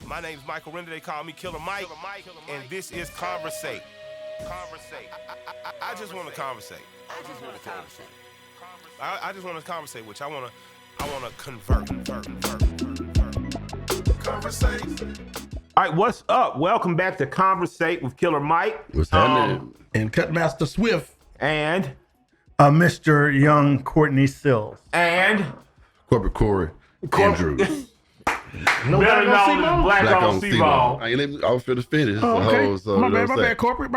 My name's Michael Render. They call me Killer Mike. And this is Conversate. I just want to conversate. I just want to conversate, which I want to convert. Conversate. All right, what's up? Welcome back to Conversate with Killer Mike. What's happening? And Cutmaster Swiff. And Mr. Young Courtney Sills. And Corporate Corey Andrews. No better known as BlackOwned C-Bone. I was finna finish. My bad, corporate.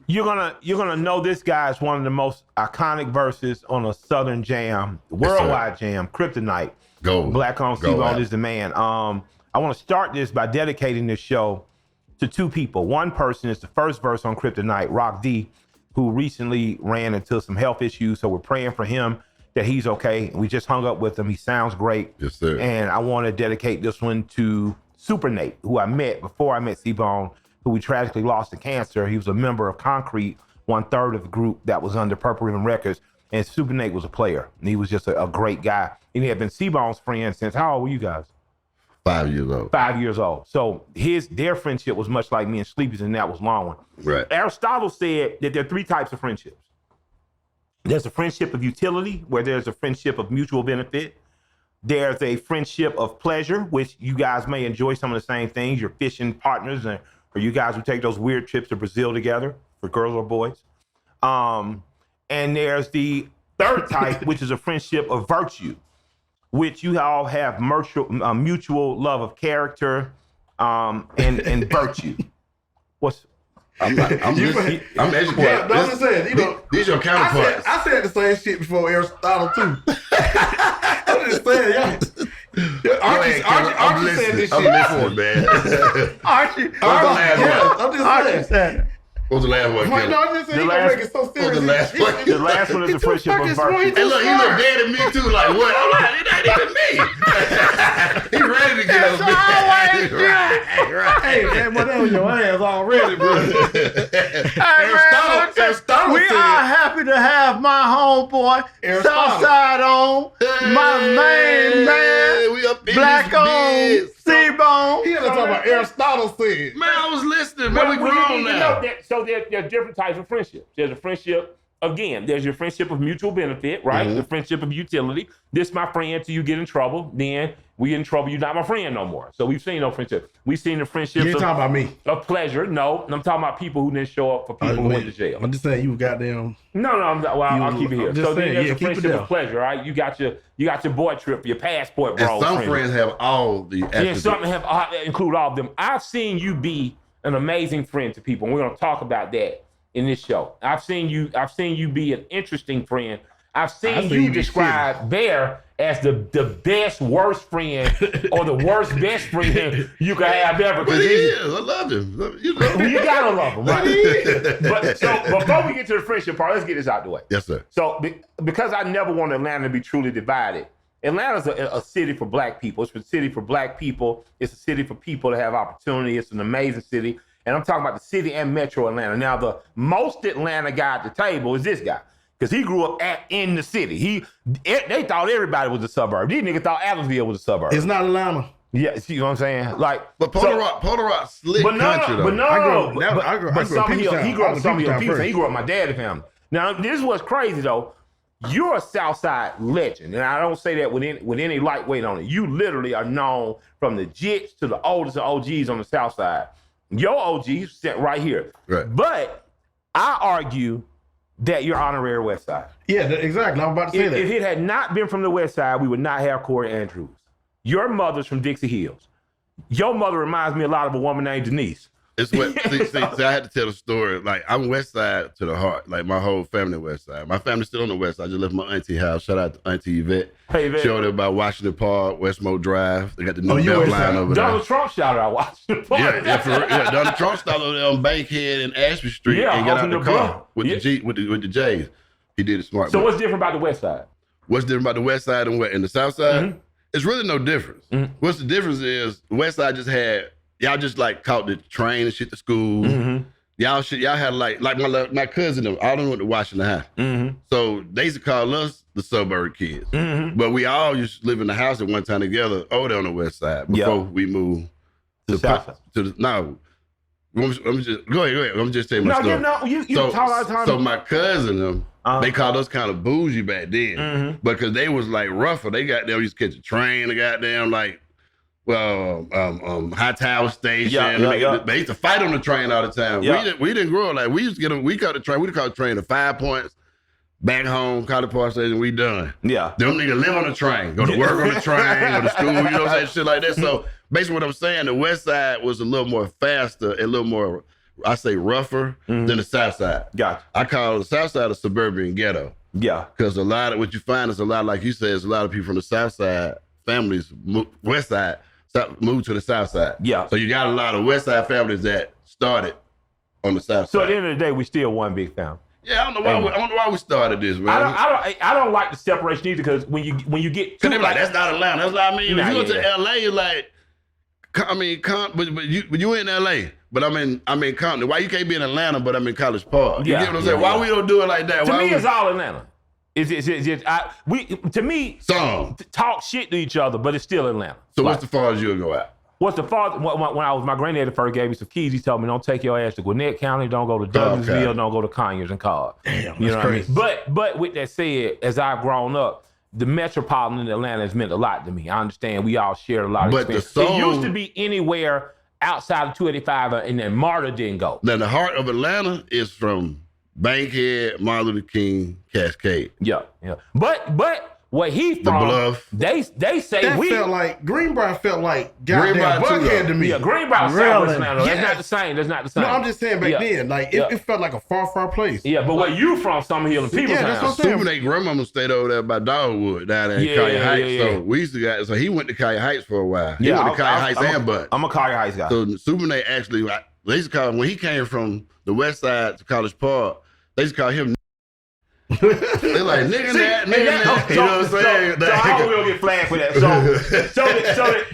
You're gonna know this guy is one of the most iconic verses on a Southern jam, worldwide jam, Kryptonite. BlackOwned C-Bone is the man. I want to start this by dedicating this show to two people. One person is the first verse on Kryptonite, Rock D, who recently ran into some health issues. So we're praying for him that he's okay. We just hung up with him. He sounds great. Yes, sir. And I want to dedicate this one to Super Nate, who I met before I met C-Bone, who we tragically lost to cancer. He was a member of Concrete, 1/3 of the group that was under Purple Ribbon Records. And Super Nate was a player. And he was just a great guy. And he had been C-Bone's friend since, how old were you guys? 5 years old. 5 years old. So their friendship was much like me and Sleepy's, and that was long one. Right. Aristotle said that there are three types of friendships. There's a friendship of utility, where there's a friendship of mutual benefit. There's a friendship of pleasure, which you guys may enjoy some of the same things. You're fishing partners, or you guys would take those weird trips to Brazil together for girls or boys. And there's the third type, which is a friendship of virtue, which you all have mutual love of character and virtue. I'm educated. I'm just saying, these your counterparts. I said the same shit before Aristotle too. I'm just saying, Archie said this shit. I'm listening, man. Archie, I'm just saying. What's the last one? I'm just saying, you make it so serious. The last one is a friendship of virtue. Hey, look, he looked dead at me too, like, what? I'm like, it ain't even me. He ready to get us back. Right. Hey, man, but that was your ass already, bro. Aristotle we are happy to have my homeboy, Southside on, my main man, we up in BlackOwned C-Bone. He had to talk about Aristotle said. Man, I was listening, man. We grown now. So there are different types of friendships. There's a friendship, again, there's your friendship of mutual benefit, right? Mm-hmm. The friendship of utility. This my friend till you get in trouble. Then we get in trouble, you're not my friend no more. So we've seen no friendship. We've seen the friendships You ain't talking about me. Of pleasure. No, I'm talking about people who didn't show up for people who went to jail. I'm just saying you goddamn. No, I'll keep it here. So then there's a friendship of pleasure, right? You got your boy trip, your passport, bro. And some friends have all the attributes. Yeah, some include all of them. I've seen you be an amazing friend to people, and we're gonna talk about that in this show. I've seen you be an interesting friend. I've seen you describe Bear as the best worst friend or the worst best friend you could have ever. But he is. I love him. You gotta love him, right? But so before we get to the friendship part, let's get this out the way. Yes, sir. So because I never want Atlanta to be truly divided, Atlanta's a city for black people. It's a city for black people. It's a city for people to have opportunity. It's an amazing city. And I'm talking about the city and metro Atlanta. Now, the most Atlanta guy at the table is this guy, because he grew up in the city. They thought everybody was a suburb. These niggas thought Adamsville was a suburb. It's not Atlanta. Yeah, see what I'm saying? But Polar Rock slick country, though. I grew up in he grew up in some of your people. He grew up in my dad's family. Now, this is what's crazy, though. You're a Southside legend, and I don't say that with any lightweight on it. You literally are known from the Jits to the oldest of OGs on the Southside. Your OGs sit right here. Right. But I argue that you're honorary West Side. Yeah, exactly. I'm about to say that. If it had not been from the West Side, we would not have Corey Andrews. Your mother's from Dixie Hills. Your mother reminds me a lot of a woman named Denise. It's what see, I had to tell the story. Like, I'm West Side to the heart. Like, my whole family West Side. My family's still on the West Side. I just left my auntie house. Shout out to Auntie Yvette. Hey, Yvette. Showed her about Washington Park, Westmore Drive. They got the new belt line over there. Donald Trump shouted out Washington Park. Yeah, Donald Trump started over there on Bankhead and Ashby Street and got out the car with the J's. He did it smart. So what's different about the West Side? What's different about the West Side and what? And the South Side? Mm-hmm. It's really no difference. Mm-hmm. What's the difference is the West Side just had, y'all just like caught the train and shit to school. Mm-hmm. Y'all had like my cousin, all of them went to Washington High. Mm-hmm. So they used to call us the suburb kids. Mm-hmm. But we all used to live in the house at one time together over there on the West Side before we moved The South Side. No. Let me just go ahead. Let me just tell you my story. You talk all the time. So my cousin them, they called us kind of bougie back then because they was like rougher. They got them used to catch a train. They got them like high tower station. They used to fight on the train all the time. We didn't grow up like we used to get them. We caught the train. We caught the train to 5 points. Back home, College Park Station, we done. Yeah. Them niggas live on the train, go to work on the train, go to school, you know what I'm saying, shit like that. So basically what I'm saying, the West Side was a little more faster, a little more, I say rougher than the South Side. Gotcha. I call the South Side a suburban ghetto. Yeah. Because a lot of what you find is a lot, like you said, is a lot of people from the South Side, families, West Side, moved to the South Side. Yeah. So you got a lot of West Side families that started on the South Side. So at the end of the day, we still one big family. Yeah, I don't know why we started this, man. I don't like the separation either because when you get because they're like that's not Atlanta. That's what I mean. If you go to LA, you're like, but you in LA, but I'm in Compton. Why you can't be in Atlanta, but I'm in College Park? You get what I'm saying? Why we don't do it like that? To me, it's all Atlanta. Talk shit to each other, but it's still Atlanta. So what's the farthest you'll go out? What's the father? When my granddaddy first gave me some keys, he told me, "Don't take your ass to Gwinnett County. Don't go to Douglasville. Don't go to Conyers and Cobb." Damn, you know what crazy. I mean? But with that said, as I've grown up, the metropolitan in Atlanta has meant a lot to me. I understand we all share a lot of experience. It used to be anywhere outside of 285, and then Marta didn't go. Now the heart of Atlanta is from Bankhead, Martin Luther King, Cascade. Yeah. But. What he from? The Bluff. They say that felt like Greenbrier felt like goddamn Buckhead to me. Yeah, Greenbrier Southwest Atlanta. Yes. That's not the same. No, I'm just saying back then, like it felt like a far place. Yeah, but where you from, Summerhill and Peopletown. Yeah, that's what I'm saying. Super grandmama stayed over there by Dogwood down there in Collier Heights. So we used to so he went to Collier Heights for a while. He went to Collier Heights and Butt. I'm a Collier Heights guy. So Super Nate actually, they used to call him, when he came from the West Side to College Park, they used to call him they're like, nigga that. You know what I'm saying? So I will get flagged for that.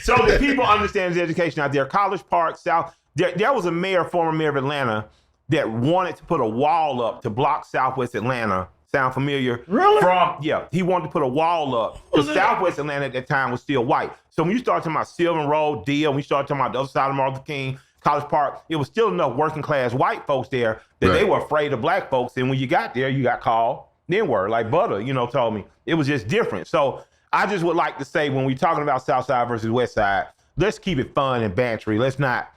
So the people understand the education out there. College Park, South, there was a former mayor of Atlanta that wanted to put a wall up to block Southwest Atlanta. Sound familiar? Really? He wanted to put a wall up because Southwest Atlanta at that time was still white. So when you start talking about Sylvan Road, Deal, when you start talking about the other side of Martin Luther King, College Park, it was still enough working class white folks there that they were afraid of black folks. And when you got there, you got called N-word, like Butter, told me. It was just different. So I just would like to say, when we're talking about South Side versus West Side, let's keep it fun and bantery. Let's not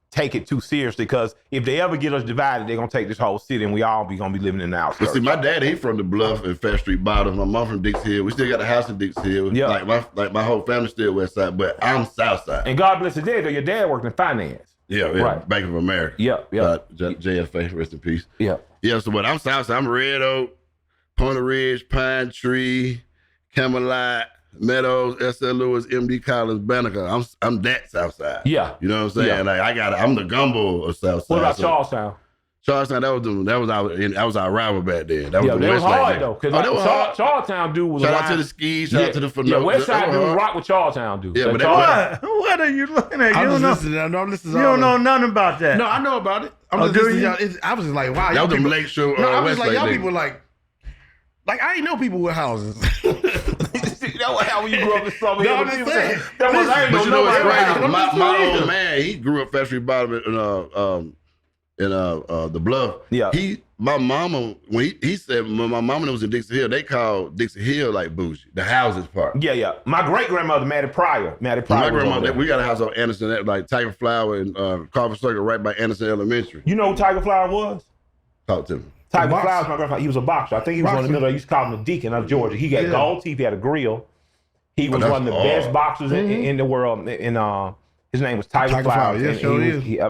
take it too seriously, because if they ever get us divided, they're going to take this whole city and we all be going to be living in the outskirts. But see, my daddy, he from the Bluff and Fair Street Bottom. My mom from Dix Hill. We still got a house in Dix Hill. Yeah. Like my whole family still West Side, but I'm South Side. And God bless his dad, though. Your dad worked in finance. Yeah, right. Bank of America. JFA, rest in peace. Yeah, so but I'm South Side. I'm Red Oak, Ponte Ridge, Pine Tree, Camelot, Meadows, S.L. Lewis, M.D. Collins, Banneker. I'm that South Side. Yeah. You know what I'm saying? Like I'm the gumbo of South Side. What about Charlestown? Charlestown, that was our rival back then. That was was hard though, because Charlestown dude was shout out to the skis, shout out to the phenomenal. Yeah, West Side dude rock with Charlestown dude. Yeah, but what are you looking at? You don't know nothing about that. No, I know about it. I was just like, wow, y'all them Lake Shore. No, I was like, y'all people like I ain't know people with houses. That's how you grew up in Summerhill. No, I'm just saying. But you know what's crazy? My old man, he grew up Fair Street Bottom in the Bluff. Yeah. My mama, when he said my mama was in Dixie Hill, they called Dixie Hill like bougie, the houses part. Yeah. My great grandmother, Mattie Pryor. My grandmother, we got a house on Anderson, like Tiger Flower and Carver Circle, right by Anderson Elementary. You know who Tiger Flower was? Talk to me. Tiger Flower was my grandfather. He was a boxer. I think he was one of the middle. I used to call him the Deacon of Georgia. He got gold teeth. He had a grill. He was one of the best boxers in the world. And his name was Tiger Flower. Yes,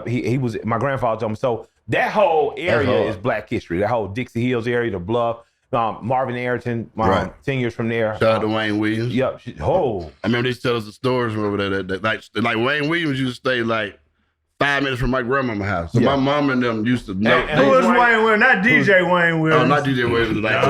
he was. My grandfather told me. So that whole area is Black history. That whole Dixie Hills area, the Bluff, Marvin Ayrton, 10 years from there. Shout out to Wayne Williams. Yep. I remember they tell us the stories from over there. That like Wayne Williams used to stay like 5 minutes from my grandmama's house. So my mom and them used to know. Who is Wayne Williams? Not DJ Wayne Williams. Oh, not DJ Williams. Like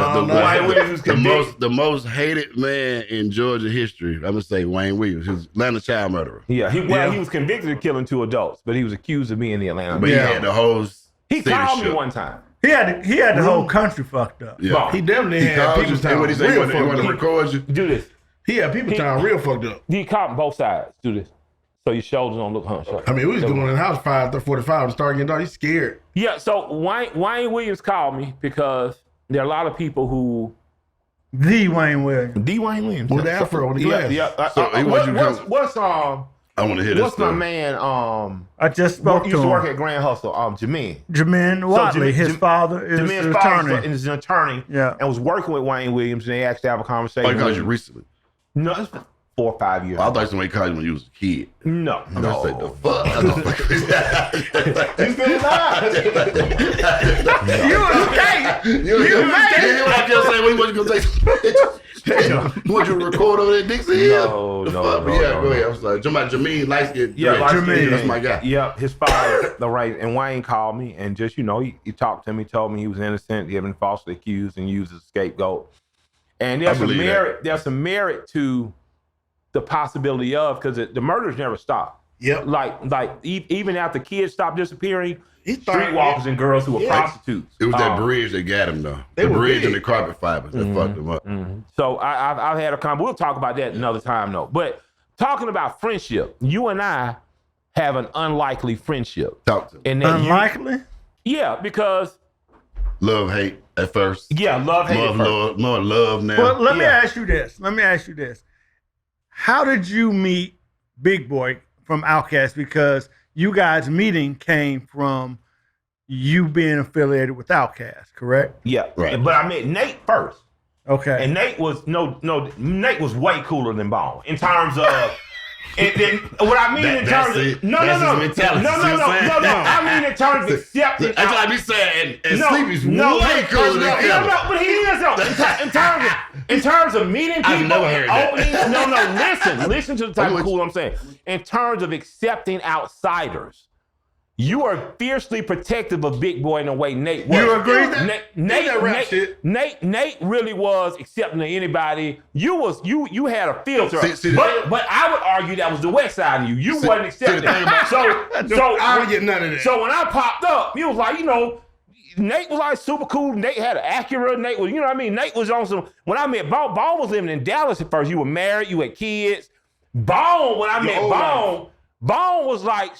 the most hated man in Georgia history. I'm gonna say Wayne Williams. He was Atlanta child murderer. Yeah, he was convicted of killing 2 adults, but he was accused of being the Atlanta. But he had the whole. He called me one time. He had the whole country fucked up. Yeah. He definitely had People's Town real fucked up. He want to record you. Do this. He had People's Town real fucked up. He caught both sides. Do this. so your shoulders don't look hunched up. I mean, we was going in the house 5:45 and starting getting dark. He's scared. Yeah, so Wayne Williams called me because there are a lot of people who The Wayne Williams. Wayne Williams With the afro on the glass. Yeah. So he wants you to come- What's I want to hear this. what's my story. man I just spoke used to to work him. at Grand Hustle, Jamin. Jamin Watley, his father is Jamin's an father attorney. is an attorney, Yeah. and was working with Wayne Williams, and they asked to have a conversation. Oh, he called with you him. recently. No, it's been 4 or 5 years. I thought somebody called you when you was a kid. No, I'm gonna say the fuck. You still alive? You escaped. You hear what I just said? When you gonna take? Want you to record over there, Dixie? No, The no, fuck? no, Yeah, no, go no. ahead. I'm sorry. Jermaine, light skin. Yeah, like Jermaine. That's my guy. Yep, his father, the right, and Wayne called me and just, he talked to me, told me he was innocent, he had been falsely accused and used as a scapegoat. And there's some merit to the possibility of, because the murders never stop. Yep. Like even after kids stopped disappearing, He started- streetwalkers and girls who were prostitutes. It was that bridge that got him though. The were bridge big. and the carpet fibers that fucked him up. So I've had a conversation. We'll talk about that another time though. But talking about friendship, you and I have an unlikely friendship. Talk to him. And that Unlikely? yeah, because Love, hate at first. love, hate at first. More love now. Well, let me Yeah. ask you this. How did you meet Big Boy from Outkast? Because you guys' meeting came from you being affiliated with Outkast, correct? Yeah, Right. But I met Nate first, Okay. and Nate was Nate was way cooler than Bone in terms of. And then what I mean in terms of no, that's his mentality. no, See what I'm saying? I mean in terms of accepting. That's what I be saying. And No, Sleepy's no, way cooler than no, Killer. but he is though. In terms of meeting people, I've never heard that. openings, listen to the type of cool I'm saying. In terms of accepting outsiders, you are fiercely protective of Big Boy in a way Nate was. You agree? Nate really was accepting of anybody. You had a filter, See, but I would argue that was the West Side of you. You wasn't accepting. the thing about- So I don't get none of that. so when I popped up, he was like, Nate was like super cool. Nate had an Acura. Nate was, Nate was on some. When I met Bone was living in Dallas at first. You were married. You had kids. Bone, when I met Bone was like,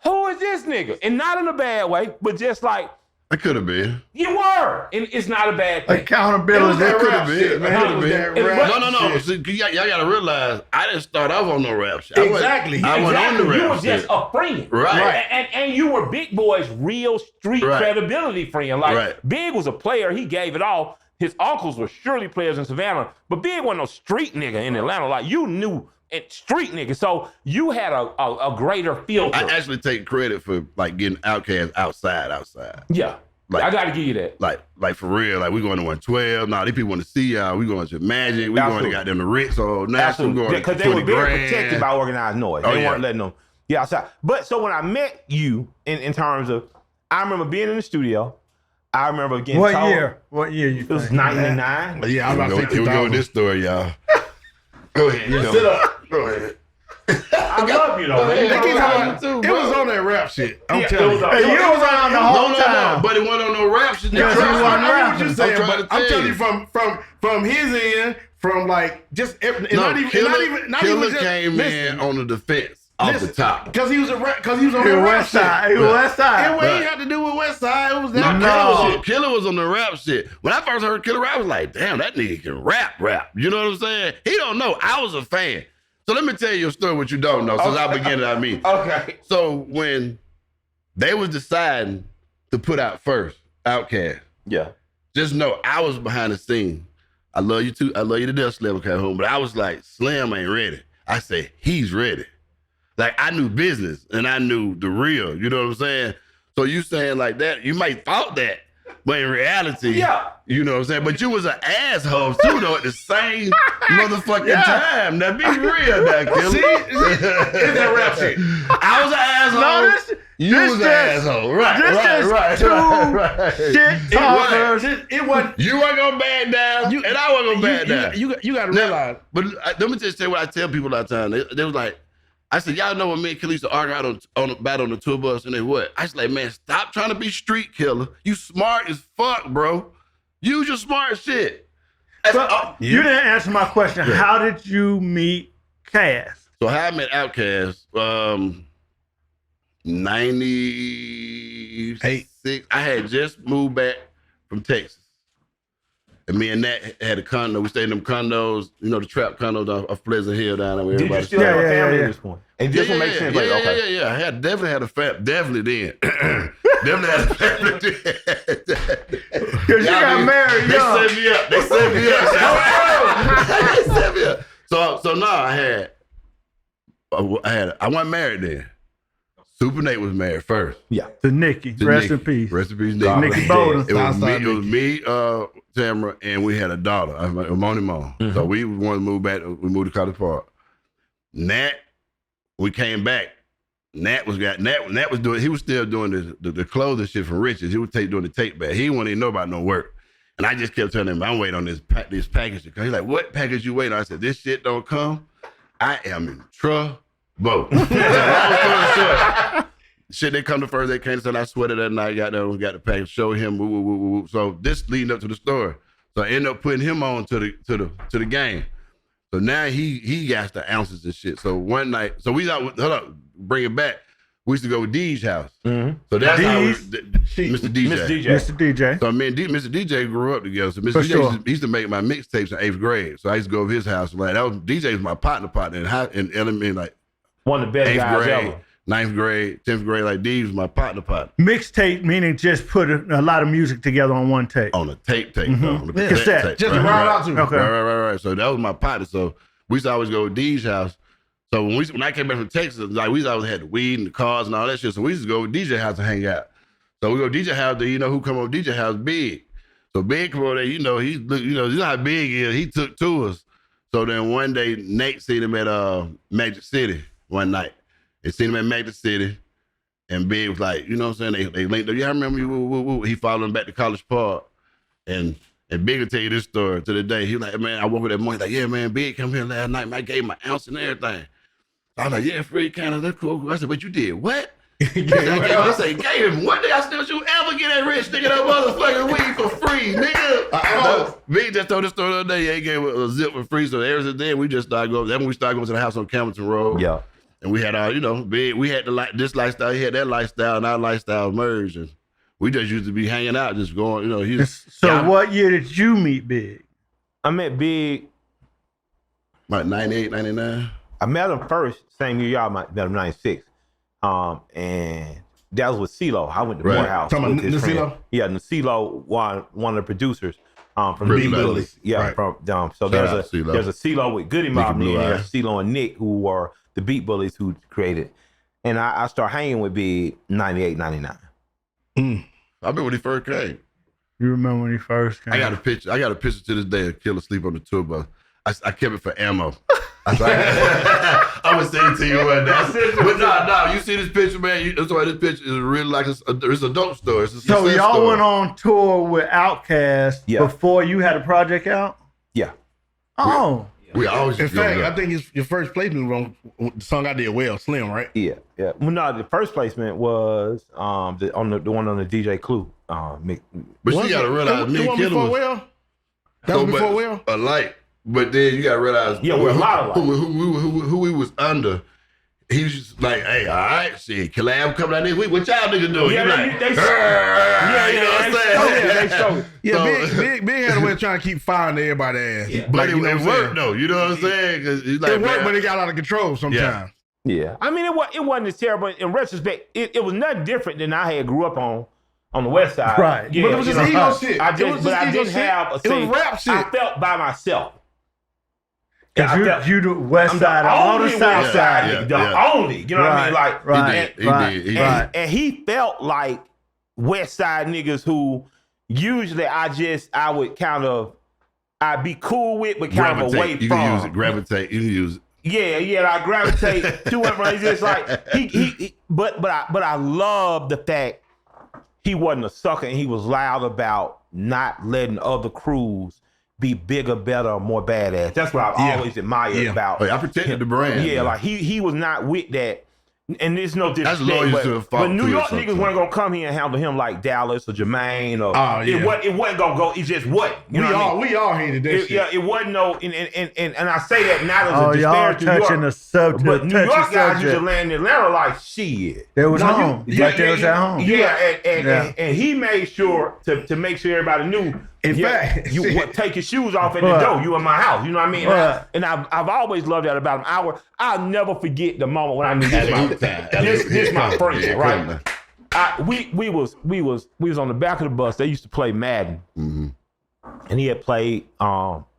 who is this nigga? And not in a bad way, but just like, It could have been. you were. And it's not a bad thing. Accountability. That could rap have shit, been. man. It could It have was been. that rap No. shit. See, y'all got to realize, I didn't start off on no rap shit. I went on the rap You were shit. just a friend. Right. And you were Big Boy's real street Right. credibility friend. Like, Right. Big was a player. He gave it all. His uncles were surely players in Savannah, but Big wasn't no street nigga in Atlanta. Like, you knew street nigga. So you had a greater filter. I actually take credit for like getting Outkast outside. Yeah. Like- I got to give you that. Like for real, like we going to 112. Nah, these people want to see y'all. We going to Magic. We Absolutely. going to goddamn the Ritz. So now we going to Because they 20 were very grand. protected by organized noise. Oh, They yeah. weren't letting them get outside. But so when I met you in terms of, I remember being in the studio. I remember getting What told. year? What year you It was think? 99. But yeah, I'm Here about we to go, say here we go with 2000. this story, y'all. Go ahead. Sit up. Go ahead. I love you though, man. They keep I talking love you too, about- bro. It was on that rap shit. I'm Yeah, telling it was you. on- Hey, you was on the whole No, time. but it wasn't on no rap shit. Because Trust he me. wasn't I know what rapping. you're saying, I'm trying but to I'm tell telling you. you from his end, from like just not even Killer just came in on the defense off the top. because he was on He the was rap West shit. Side. He was West Side. And what he had to do with West Side, it was that. No. Killer was on the rap shit. When I first heard Killer rap, I was like, damn, that nigga can rap. You know what I'm saying? He don't know. I was a fan. So let me tell you a story what you don't know, since I began it, I mean. Okay. So when they was deciding to put out first, Outkast, Yeah. just know I was behind the scene. I love you too. I love you to death, Slim Calhoun. But I was like, Slim ain't ready. I said, he's ready. Like, I knew business and I knew the real. You know what I'm saying? So you saying like that, you might thought that. But in reality, Yeah. you know what I'm saying? But you was an asshole too, though, at the same motherfucking time. Now, be real now, Killer. See, it's that rap shit. I was an asshole. No, this you was an just- asshole. Right, this just right. Shit talkers. It wasn't. You weren't gonna back down, and I wasn't gonna back down. You got to Now, realize. but let me just say what I tell people all the time. They was like, I said, y'all know when me and Killer used to argue out on the tour bus, and they what? I was like, man, stop trying to be street killer. You smart as fuck, bro. Use your smart shit. You didn't answer my question. How did you meet Cass? So how I met Outkast, 96. I had just moved back from Texas. And me and Nat had a condo. We stayed in them condos, you know, the trap condos off Pleasant Hill down there where Did you everybody still have a family at this point? And this one makes sense. Yeah. I had definitely had a family. Definitely then. Definitely had a family then. Because you got married young. They set me up. So no, I wasn't married then. Super Nate was married first. Yeah. To Nikki. Rest in peace. Rest in peace, Nikki. Nikki Bowden. It was me, Tamara, and we had a daughter, Moni Mo. So we wanted to move back. We moved to College Park. Nat, we came back. Nat was doing. He was still doing the clothing shit from Richards. He was doing the tape back. He wouldn't even know about no work. And I just kept telling him, I'm waiting on this package to come. He's like, what package you waiting on? I said, this shit don't come, I am in trouble. Shit, they come to first, they came, and I sweated that night, got there, we got the package, showed him, woo, woo, woo, woo. So this leading up to the story. So I ended up putting him on to the game. So now he got the ounces and shit. So one night, so we bring it back. We used to go to Dee's house. So that's how Mr. DJ. So me and Mr. DJ grew up together. So Mr. DJ used to make my mixtapes in 8th grade. So I used to go over his house. Like DJ was my partner in elementary, like one of the best guys grade, ever. 9th grade, 10th grade, like D was my partner. Mixtape meaning just put a lot of music together on one tape. On a tape, on the cassette. tape. Just round out to. Okay. Right. So that was my partner. So we used to always go to D's house. So when I came back from Texas, like we always had the weed and the cars and all that shit. So we used to go to DJ house to hang out. So we go to DJ house. You know who come over to DJ house? Big. So Big come over there. You know you know how Big is. He took to us. So then one day Nate seen him at Magic City one night. They seen him at Magic City, and Big was like, you know what I'm saying? They linked up. Yeah, I remember you. Woo, woo, woo. He followed him back to College Park, and Big will tell you this story to the day. He was like, man, I woke up that morning. He's like, yeah, man, Big come here last night. Man, I gave him an ounce and everything. I was like, yeah, free kind of, that's cool. I said, but you did what? I said, gave him what? I said, you ever get that rich nigga that motherfucking weed for free, nigga? Big just told this story the other day. Yeah, he gave a zip for free. So ever since then, we just started going. Then when we started going to the house on Campbellton Road. Yeah. And we had our, Big, we had this lifestyle, he had that lifestyle, and our lifestyle merged. And we just used to be hanging out, just going, What year did you meet Big? I met Big. Like 98, 99. I met him first, same year y'all met him, 96. And that was with CeeLo. I went to Morehouse. Talking with about his friend. CeeLo? Yeah, CeeLo, one of the producers from Pretty Beat Brothers. Bullies. Yeah, Right. so there's a CeeLo with Goody Mob, and Blue there's Eyes. CeeLo and Nick, who were the Beat Bullies who created. And I started hanging with Big 98, 99. I remember when he first came. You remember when he first came? I got a picture to this day of Killer sleep on the tour bus. I kept it for ammo. I'm gonna send it to you one day. But no, you see this picture, man. That's why this picture is really like it's a dope story. It's a So success y'all story. went on tour with Outkast before you had a project out? Yeah. Oh. We always In used to go fact, there. I think your first placement was on the song I did well, Slim, right? Yeah. Well, no, the first placement was the one on the DJ Clue. But you gotta realize, me and Killer was Well? That was before Well? a light. But then you gotta realize, Yeah, we're a lot of light. who we was under. He was just like, hey, all right, shit, collab coming out this week. What y'all niggas doing? Yeah, you they- like, they- you know what I'm saying? They showed it. Yeah, So- Big had a way of trying to keep firing everybody's ass. Yeah. But Like, it you know what I'm worked saying? though. You know what I'm saying? Because he's like, It worked, man, but it got out of control sometimes. Yeah. I mean, it wasn't as terrible. In retrospect, it was nothing different than I had grew up on the West Side. Right. Yeah, But it was just ego shit. I It just, was but just I ego didn't shit. have a It was rap shit. I felt by myself. Because you the West Side, all the South Side. Only. You know what I mean? Like, Right. He did. and he felt like West Side niggas who usually I would kind of, I'd be cool with, but kind of away Gravitate. You from. can use it. Gravitate. You can use it. Yeah, I gravitate to him. It's just like he but I love the fact he wasn't a sucker and he was loud about not letting other crews be bigger, better, more badass. That's what I've always admired about. I protected the brand. Yeah, like he was not with that. And there's no That's disrespect, loyal to a fault, but New too, York sometimes. niggas weren't gonna come here and handle him like Dallas or Jermaine or yeah. it wasn't gonna go. It just what you know. What I mean? We all hated that shit. Yeah, it wasn't no, and I say that not as Oh, a y'all disparage to New touching York, the subject. but New York guys used to subject. land in Atlanta like shit. They was No, home. you- Like they was at home. Yeah, and he made sure to make sure everybody knew. In fact, you shit. take your shoes off at But- the door. You in my house. You know what I mean? But- And I've always loved that about him. I'll never forget the moment when I knew this my friend, Yeah, right? We was on the back of the bus. They used to play Madden, and he had played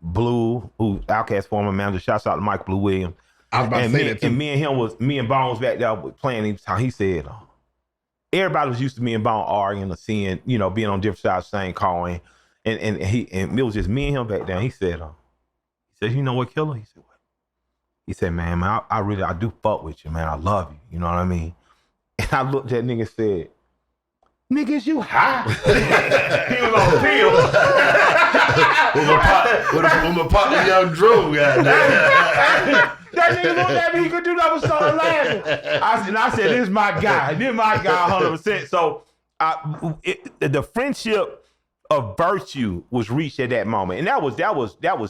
Blue, who Outkast former manager. Shouts out to Mike Blue Williams. I was about to say that too. And me and Bone was back there playing. He said, everybody was used to me and Bone arguing or seeing, being on different sides of the same coin. And it was just me and him back there. He said, you know what, Killer? He said, what? He said, man, I do fuck with you, man. I love you. You know what I mean? And I looked at that nigga and said, niggas, you high. He was on pills. With my partner, young Drew, That nigga looked at me, he could do nothing but start laughing. I said, this is my guy. This is my guy 100%. So the friendship of virtue was reached at that moment. And that was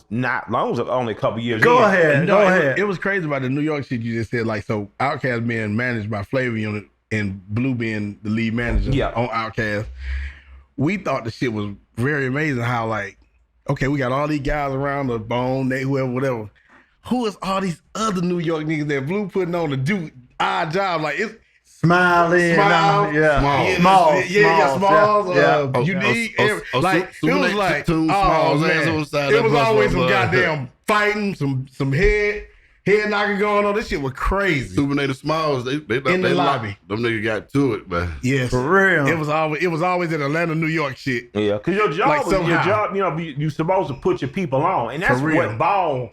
not long. It was only a couple years. Go in. ahead. No, Go it ahead. was, it was crazy about the New York shit you just said. Like, so Outkast being managed by Flavor Unit and Blue being the lead manager on Outkast. We thought the shit was very amazing how, like, okay, we got all these guys around the Bone, they, whoever, whatever. Who is all these other New York niggas that Blue putting on to do our job? Like, it's Smiling. Small. Yeah. Smalls. Unique. It was like, oh, man. It was always some goddamn fighting, some head knocking going on. This shit was crazy. Supernator Smalls, they In the lobby. Them niggas got to it, but Yes. For real. It was always in Atlanta, New York shit. Yeah, because your job, you're supposed to put your people on. And that's For real. what Bone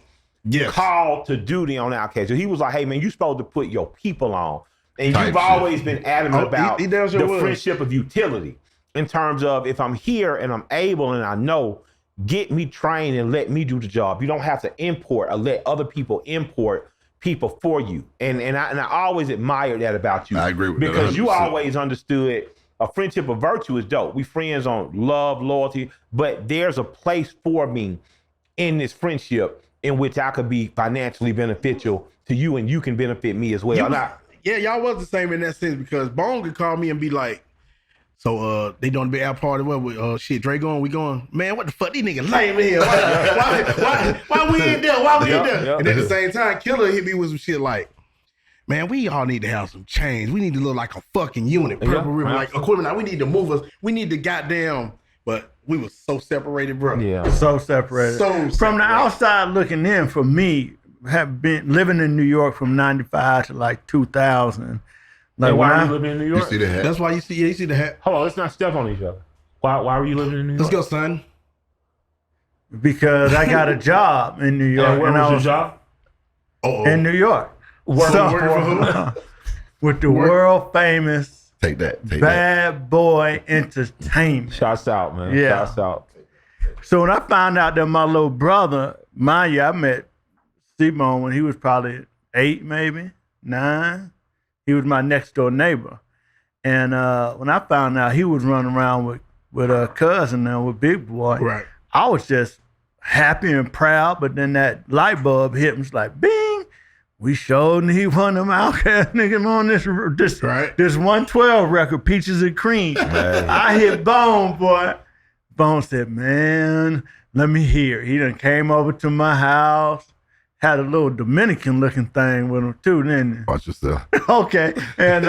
called to duty on Outkast. So he was like, hey, man, you're supposed to put your people on. And Type you've shit. always been adamant about he damn sure the was. friendship of utility in terms of if I'm here and I'm able and I know, get me trained and let me do the job. You don't have to import or let other people import people for you. And I always admired that about you. I agree with that because you 100%. always understood a friendship of virtue is dope. We friends on love, loyalty, but there's a place for me in this friendship in which I could be financially beneficial to you and you can benefit me as well. Yeah, y'all was the same in that sense because Bone could call me and be like, so they doing a big out party. What with shit, Dre going, we going, man, what the fuck these niggas lame in here? Why we in there? Why we in there? Yep. And at the same time, Killer hit me with some shit like, man, we all need to have some change. We need to look like a fucking unit. Purple River, like equipment. We need to move us. We need to goddamn, but we was so separated, bro. Yeah. So separated. From the outside looking in, for me, have been living in New York from 95 to like 2000. Like And why when are I- you living in New you York? see the hat. That's why you see the hat. Hold on, let's not step on each other. Why were you living in New York? Let's go, son. because I got a job in New York. And where and I was your job? in New York. Working So- for who? with the world famous Take that. Bad Boy Entertainment. Shouts out, man. Yeah. Shouts out. So when I found out that my little brother, mind you, I met C-Bone when he was probably 8, maybe 9. He was my next door neighbor. And when I found out he was running around with a cousin now with Big Boy, Right. I was just happy and proud. But then that light bulb hit me. It's like, bing. We showed he one of them Outkast niggas on this Right. this 112 record, Peaches and Cream. I hit Bone, boy. Bone said, man, let me hear. He done came over to my house, had a little Dominican looking thing with him too, didn't Watch yourself. he? Okay. And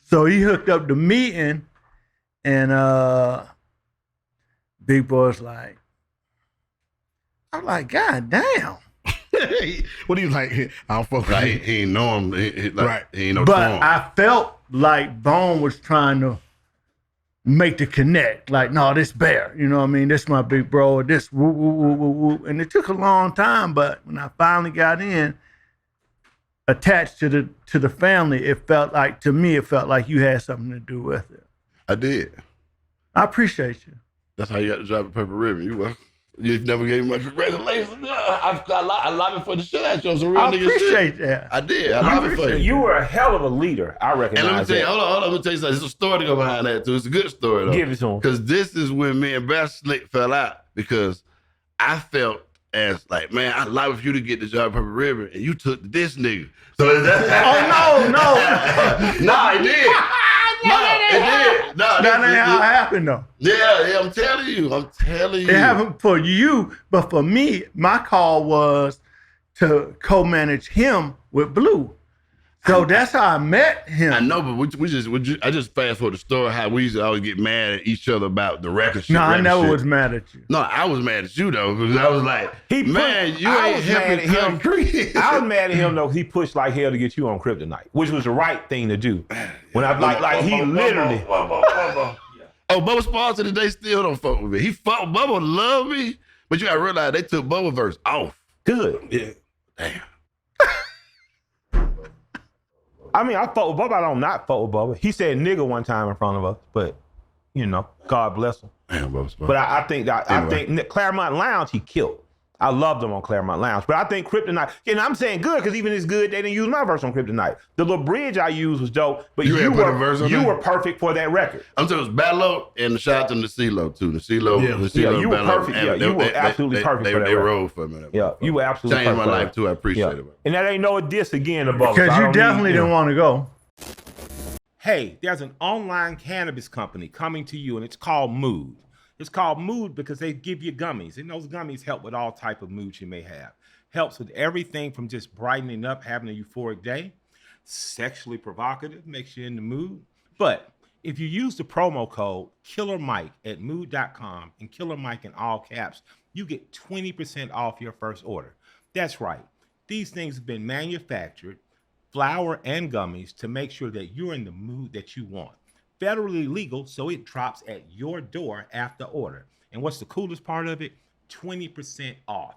so he hooked up the meeting and Big Boy's like, I'm like, God damn. What do you like? I don't fuck with Like, you. he ain't know him. Right. He ain't no But form. I felt like Bone was trying to make the connect. Like, no, this Bear. You know what I mean? This my big bro. This woo, woo, woo, woo, woo. And it took a long time, but when I finally got in, attached to the family, it felt like, to me, it felt like you had something to do with it. I did. I appreciate you. That's how you got the job at Purple Ribbon. You were. You never gave me my congratulations. I lobbied for the shit out you on some real I nigga shit. appreciate that. I did. I lobbied for you. You were a hell of a leader. I recognize And let me tell you, that. hold on. Let me tell you something. There's a story to go behind that too. It's a good story though. Give it to him. Because this is when me and Bass Slick fell out because I felt as like, man, I lobbied for you to get the job at Purple River, and you took this nigga. So is that? No. Nah, it did. It did. No, That ain't how it happened though. Yeah, I'm telling you. It happened for you, but for me, my call was to co-manage him with Blue. So that's how I met him. I know, but I just fast forward the story how we used to always get mad at each other about the record shit. No, I never was mad at you. No, I was mad at you though, because I was like, man, you ain't helping concrete. I was mad at him though, 'cause he pushed like hell to get you on Kryptonite, which was the right thing to do. When I like he literally. Oh, Bubba sponsored it, they still don't fuck with me. He fuck Bubba love me, but you gotta realize they took Bubba verse off. Good. Yeah. Damn. I mean, I fought with Bubba. I don't not fuck with Bubba. He said nigga one time in front of us, but you know, God bless him. Damn, Bubba sponsored. But I think Claremont Lounge he killed. I loved him on Claremont Lounge. But I think Kryptonite, and I'm saying good because even it's good, they didn't use my verse on Kryptonite. The little bridge I used was dope, but you were perfect for that record. I'm saying it was Battle and shout out to the CeeLo too. The CeeLo, you were perfect. Yeah, you were absolutely perfect for that They record. rolled for me. Yeah, you were absolutely changed perfect. my life too. I appreciate it. And that ain't no diss again above. Because you definitely didn't want to go. Hey, there's an online cannabis company coming to you, and it's called Mood. It's called Mood because they give you gummies, and those gummies help with all type of moods you may have. Helps with everything from just brightening up, having a euphoric day, sexually provocative, makes you in the mood. But if you use the promo code Killer Mike at mood.com and Killer Mike in all caps, you get 20% off your first order. That's right. These things have been manufactured, flour and gummies, to make sure that you're in the mood that you want. Federally legal, so it drops at your door after order. And what's the coolest part of it? 20% off.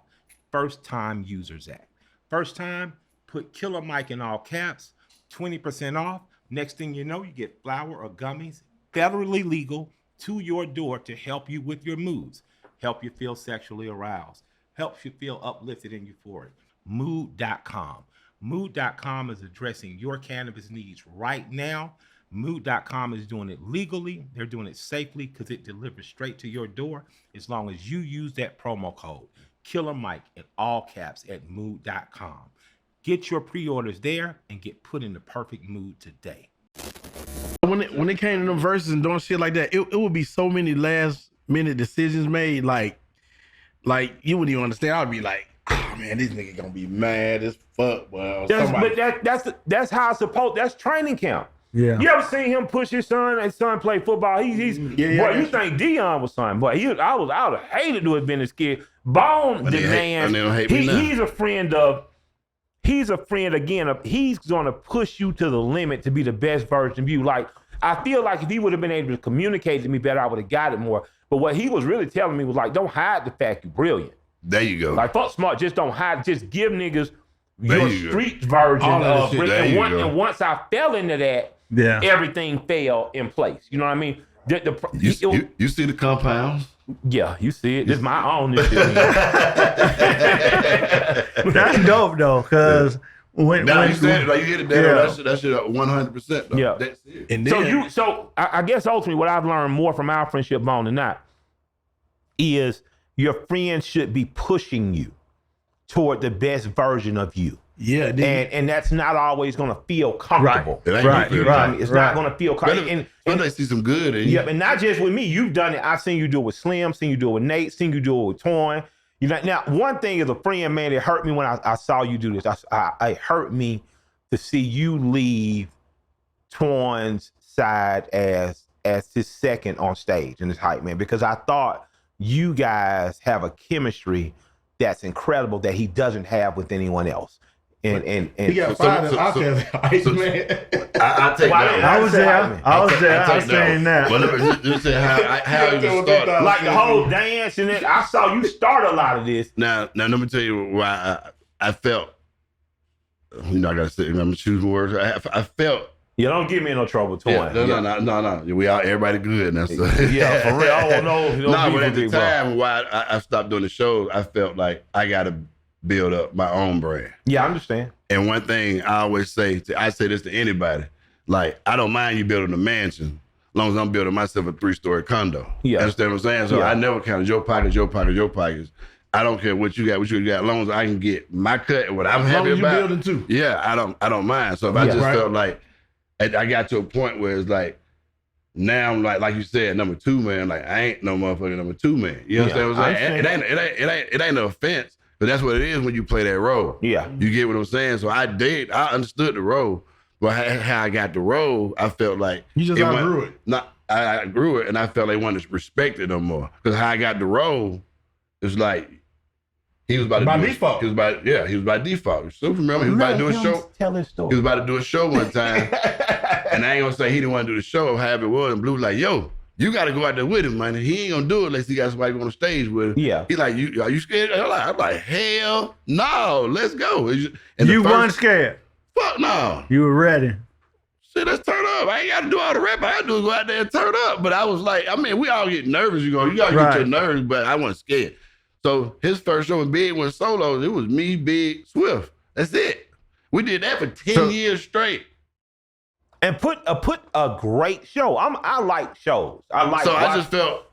First time users act. First time, put Killer Mike in all caps, 20% off. Next thing you know, you get flour or gummies, federally legal, to your door to help you with your moods, help you feel sexually aroused, helps you feel uplifted and euphoric. Mood.com. Mood.com is addressing your cannabis needs right now. Mood.com is doing it legally. They're doing it safely because it delivers straight to your door as long as you use that promo code Killer Mike in all caps at Mood.com. Get your pre-orders there and get put in the perfect mood today. When it came to them verses and doing shit like that, it would be so many last minute decisions made. Like you wouldn't even understand. I'd be like, oh man, this nigga gonna be mad as fuck. Well, that's how it's supposed. That's training camp. Yeah. You ever seen him push his son play football? You think Dion was son? Boy, I would have hated to have been his kid. Bone demands. He's a friend of. He's a friend again of. He's gonna push you to the limit to be the best version of you. Like I feel like if he would have been able to communicate to me better, I would have got it more. But what he was really telling me was like, don't hide the fact you're brilliant. There you go. Like fuck smart, just don't hide. Just give niggas your street version of. And once I fell into that. Yeah, everything fell in place. You know what I mean? You see the compounds? Yeah, you see it. This is my own. That's dope though, because when you said it, like you hit it down. That shit 100%. Yeah. That's it. And then, so I guess ultimately what I've learned more from our friendship, Bone, than not, is your friends should be pushing you toward the best version of you. Yeah, and that's not always going to feel comfortable. Right. It's not going to feel comfortable. And they see some good in you. Yeah, and not just with me. You've done it. I've seen you do it with Slim, seen you do it with Nate, seen you do it with Toyn. You know, now, one thing as a friend, man, it hurt me when I saw you do this. It hurt me to see you leave Toyn's side as his second on stage in this hype, man, because I thought you guys have a chemistry that's incredible that he doesn't have with anyone else. And he got fired as Outkast, man. I take that. I was there. I was saying that. Well, let me just say how you started. Like the whole dance and I saw you start a lot of this. Now let me tell you why I felt. You know, I gotta say, I'm gonna choose my words. I felt Yeah, don't get me in no trouble, Twin. No. We all everybody good now. So. Yeah, for real. I don't know. No, but at the time why I stopped doing the shows, I felt like I got to build up my own brand. Yeah, I understand. And one thing I always say, I say this to anybody, like, I don't mind you building a mansion as long as I'm building myself a 3-story condo. Yeah. Understand what I'm saying? So I never counted your pockets. I don't care what you got, as long as I can get my cut and what I'm happy about. You're building too. Yeah, I don't mind. So if I just felt like, I got to a point where it's like, now I'm like you said, number 2 man, like I ain't no motherfucking number 2 man. You understand what I'm saying? It ain't no offense, but that's what it is when you play that role. Yeah. You get what I'm saying? So I understood the role, but how I got the role, I felt like you just outgrew it. I grew it, and I felt they wanted to respect it no more. Because how I got the role, it's like he was about to by do default. He was by default. So remember, he was about to do a show. Tell his story. He was about to do a show one time, and I ain't gonna say he didn't want to do the show. However it was, and Blue was like, "Yo, you got to go out there with him, man. He ain't gonna do it unless he got somebody on the stage with him." Yeah. He like, are you scared? I'm like, hell no, let's go. And you weren't scared. Fuck no. You were ready. Shit, let's turn up. I ain't got to do all the rap. I got to do is go out there and turn up. But I was like, I mean, we all get nervous. You got to get your nerves, but I wasn't scared. So his first show when Big went solo, it was me, Big, Swift. That's it. We did that for 10 years straight. And put a great show. I like shows. I just felt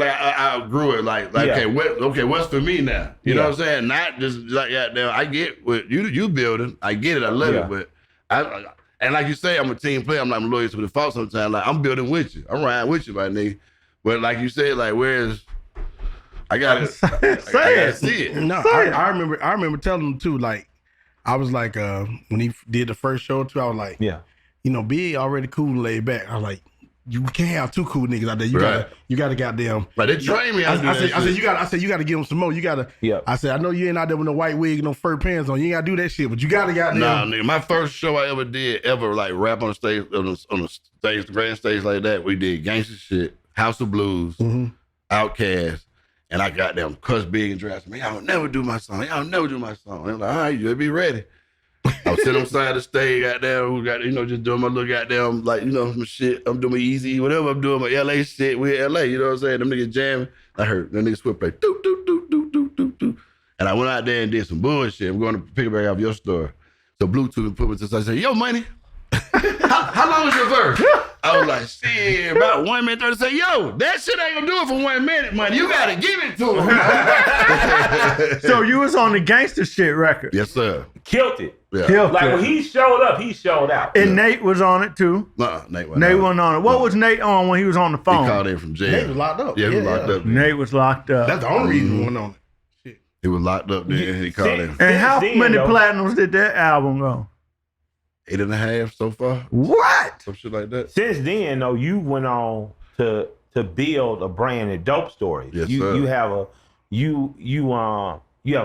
like I outgrew it. Like okay, what's for me now? You know what I'm saying? Not just like goddamn. I get what you building. I get it. I love it. But and like you say, I'm a team player. I'm like I'm loyal to the fault sometimes. Like I'm building with you. I'm riding with you, my nigga. But like you said, like where's I gotta see it. No, I remember telling him too. Like I was like when he did the first show too. I was like, you know, Big already cool and laid back. I was like, you can't have 2 cool niggas out there. You gotta goddamn. Like they trained me. I said you gotta give them some more. You gotta. Yeah. I said I know you ain't out there with no white wig and no fur pants on. You ain't gotta do that shit, but you gotta goddamn. Nah, nigga. My first show I ever like rap on the stage the grand stage like that. We did gangster shit, House of Blues, Outkast, and I got them cuss Big and dressed me. Y'all never do my song. And I'm like, all right, you better be ready. I was sitting on the side of the stage, goddamn, just doing my little goddamn, like, my shit. I'm doing my easy, whatever I'm doing, my LA shit. We in LA, you know what I'm saying? Them niggas jamming. I heard them niggas Swift play, doo, doo, doo, doo, doo, doo, doo. And I went out there and did some bullshit. I'm going to pick it back off your story. So Bluetooth put me to the side and said, yo, Money, how long is your verse? I was like, shit, about 1 minute 30. Say, yo, that shit ain't gonna do it for 1 minute, Money. You gotta give it to him. So you was on the gangster shit record. Yes, sir. Killed it. Yeah. Like when he showed up, he showed out. And Nate was on it too. Nate wasn't on it. What was Nate on when he was on the phone? He called in from jail. Nate was locked up. Yeah, he was locked up. Nate was locked up. That's the only reason he went on it. Shit. He was locked up there and he called in. And how many platinums did that album go? 8.5 so far. What? Some shit like that. Since then, though, you went on to build a brand at Dope Stories. Yes, you sir. You have a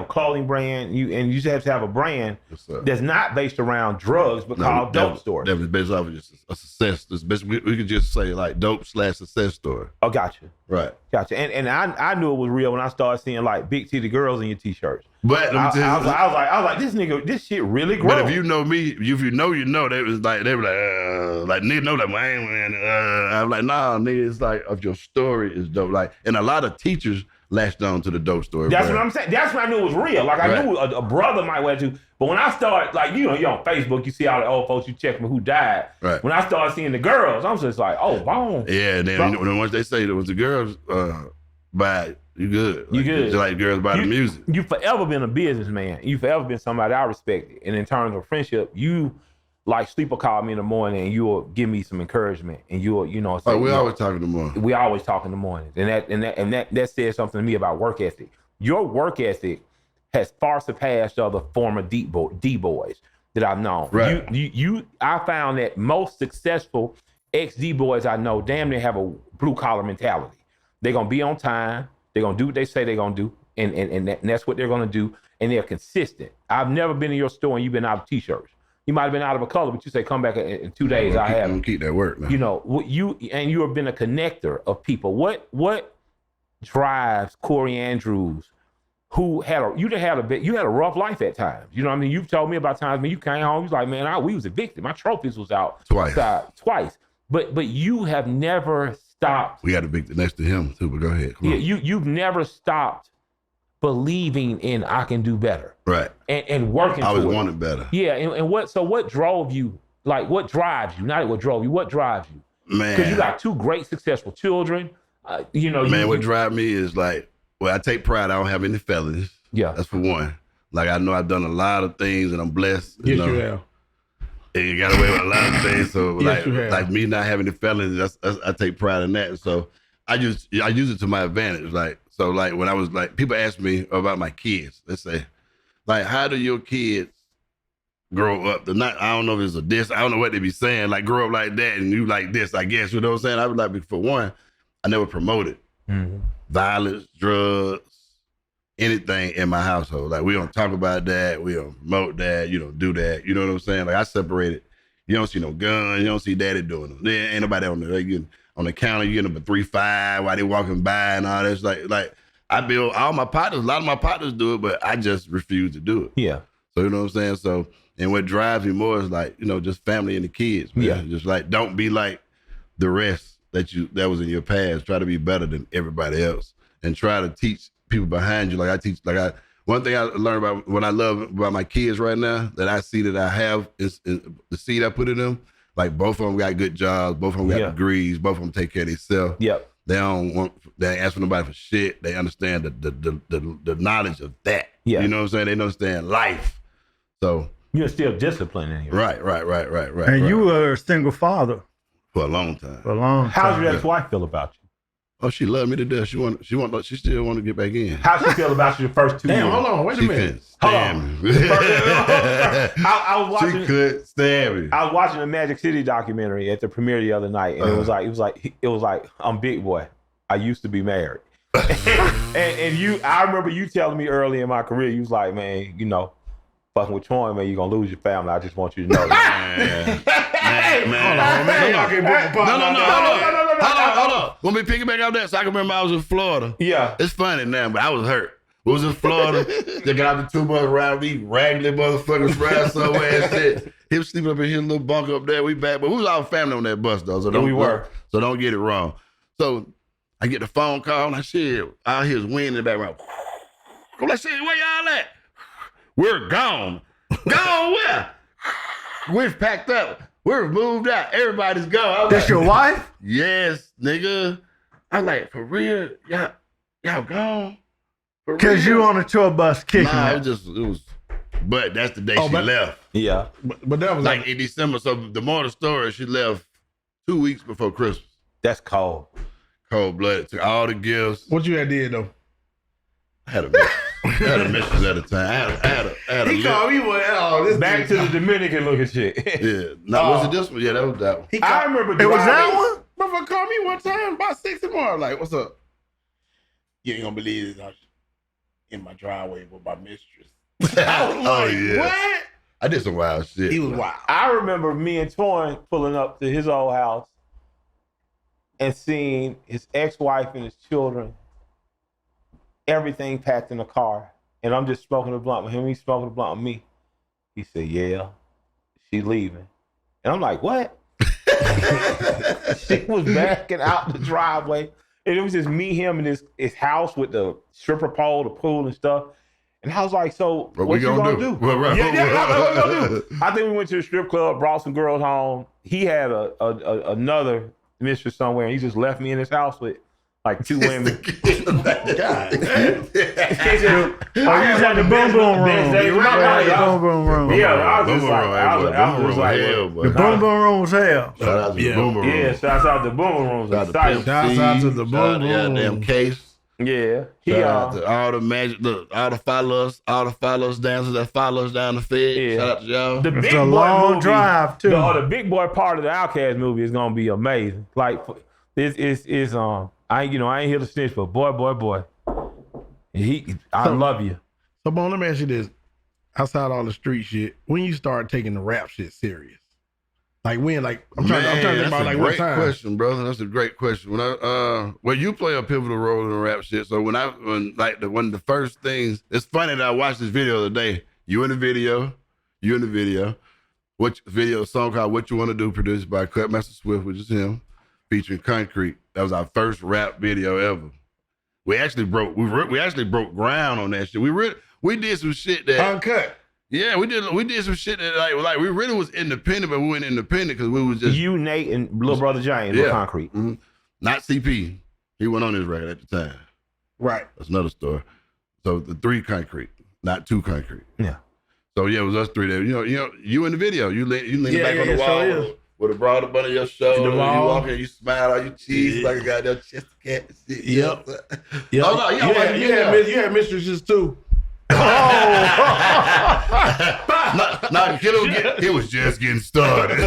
clothing brand. You just have to have a brand that's not based around drugs, but called Dope Stories. That was based off of just a success. We could just say like dope/success story. Oh, gotcha. Right. Gotcha. And I knew it was real when I started seeing like big titty girls in your t-shirts. But I was like, this shit really grows. But if you know me, if you know, they were like nigga know like man. I'm like, nah, nigga, it's like of your story is dope. Like, and a lot of teachers latched on to the Dope Story. That's what I'm saying. That's when I knew it was real. Like I knew a brother might wear to. But when I started, like you're on Facebook, you see all the old folks, you check me who died. Right. When I started seeing the girls, I'm just like, oh, boom. Yeah, and then once they say it was the girls, buy you good. You good. Just like girls buy the music. You forever been a businessman. You forever been somebody I respected. And in terms of friendship, you like sleeper call me in the morning and you'll give me some encouragement and you'll, say, we always talk in the morning. We always talk in the mornings. And that says something to me about work ethic. Your work ethic has far surpassed other former D-boys that I've known. Right. I found that most successful ex-D-boys I know damn near have a blue-collar mentality. They're going to be on time. They're going to do what they say they're going to do. And that's what they're going to do. And they're consistent. I've never been in your store and you've been out of t-shirts. You might have been out of a color, but you say, come back in 2 days. I have. I'm gonna keep that work now. You have been a connector of people. What drives Corey Andrews who had a rough life at times. You know what I mean? You've told me about times when you came home, you was like, man, we was evicted. My trophies was out twice. But you have never stopped. We got evicted next to him too, but go ahead. Come on. You've never stopped believing in I can do better. Right. And working. I always wanted better. Yeah. And what drove you? Like what drives you? Not what drove you. What drives you? Man. Because you got 2 great, successful children. What drives me is like, well, I take pride. I don't have any felonies. Yeah. That's for one. Like, I know I've done a lot of things and I'm blessed. Yes, you have. And you got away with a lot of things. So, Yes, like me not having any felonies, I take pride in that. So, I use it to my advantage. Like, so like when I was like, people ask me about my kids. Let's say, like, how do your kids grow up? I don't know if it's a diss. I don't know what they be saying. Like, grow up like that and you like this, I guess. You know what I'm saying? I was like, for one, I never promoted violence, drugs, anything in my household. Like, we don't talk about that. We don't promote that. You don't do that. You know what I'm saying? Like, I separated. You don't see no gun. You don't see daddy doing them. There ain't nobody on the counter. You get them a 3-5 while they walking by and all that. Like I build all my partners. A lot of my partners do it, but I just refuse to do it. Yeah. So you know what I'm saying? So, and what drives me more is like, just family and the kids, man. Yeah. Just like, don't be like the rest that was in your past. Try to be better than everybody else and try to teach people behind you. One thing I learned about what I love about my kids right now that I see that I have is the seed I put in them. Like, both of them got good jobs, both of them got degrees, both of them take care of themselves. Yep. They ain't ask for nobody for shit. They understand the knowledge of that. Yeah. You know what I'm saying? They understand life. So you're still disciplined in here. Right. And you were a single father for a long time. How's your ex-wife feel about you? Oh, she loved me to death. She still want to get back in. How'd she feel about you the first 2 years? Damn, hold on, wait a minute. Stand me. I was watching. She could stand me. I was watching a Magic City documentary at the premiere the other night, and it was like I'm Big Boy. I used to be married, and I remember you telling me early in my career, you was like, man, fucking with Troy, man, you're gonna lose your family. I just want you to know that. Hold on. Let me piggyback off that so I can remember I was in Florida. Yeah. It's funny now, but I was hurt. We was in Florida. They got out the 2 months around me, raggedy motherfuckers fried somewhere and shit. He was sleeping up in his little bunk up there. We back, but we was all family on that bus though. So we were. So don't get it wrong. So I get the phone call and I said, I hear his wind in the background. I'm like, shit, where y'all at? We're gone. Gone where? We've packed up. We've moved out. Everybody's gone. That's your wife? Yes, nigga. I'm like, for real? Y'all gone? Because you on a tour bus kicking it. But that's the day she left. Yeah. But that was like in December. So the moral of the story, she left 2 weeks before Christmas. That's cold. Cold-blooded. Took all the gifts. What you had did though? I had a mistress at a time. I had a he called me this back to the Dominican looking shit. Yeah. Now, was it this one? Yeah, that was that one. I remember it was that one? Motherfucker called me one time about 6 in the morning. Like, what's up? You ain't gonna believe this. I was in my driveway with my mistress. I was like, what? I did some wild shit. He was wild. I remember me and Torn pulling up to his old house and seeing his ex-wife and his children, everything packed in a car. And I'm just smoking a blunt with him. He's smoking a blunt with me. He said, yeah, she's leaving. And I'm like, what? She was backing out the driveway. And it was just me, him, and his house with the stripper pole, the pool and stuff. And I was like, so what you gonna do? Well, right. What we gonna do? I think we went to the strip club, brought some girls home. He had another mistress somewhere, and he just left me in his house with like 2 women. God. You said the boom boom room. The boom boom room. Yeah, I was like, the boom boom room was hell. Shout out to the boom room. Yeah, shouts out to the boom rooms. Shout out to the boom room. Damn case. Yeah, Shout out to all the magic, all the followers dancers that follow us down the Fed. Yeah. Shout out to y'all. The Big It's a Boy long movie, drive too. The Big Boy part of the Outkast movie is gonna be amazing. Like, it's I ain't here to snitch, but boy, I love you. So, Bone, let me ask you this. Outside all the street shit, when you start taking the rap shit serious? Like when? Like I'm trying to think about like what time. That's a great question, brother. That's a great question. Well, you play a pivotal role in the rap shit. So one of the first things, it's funny that I watched this video the other day. You in the video. Which video? A song called "What You Want to Do," produced by Cutmaster Swiff, which is him, featuring Concrete. That was our first rap video ever. We actually broke ground on that shit. We did some shit that uncut. Yeah, we did some shit that like we really was independent, but we weren't independent because we was just you, Nate, and little brother James with Concrete. Mm-hmm. Not CP. He went on his record at the time. Right. That's another story. So the 3 Concrete, not 2 Concrete. Yeah. So yeah, it was us 3 there. You in the video. You lean back on the wall with a broad up under your shoulder. You walk in, you smile, all you cheese like a goddamn chest cat and shit. Yep. Oh no, you had mistresses too. No, it was just getting started.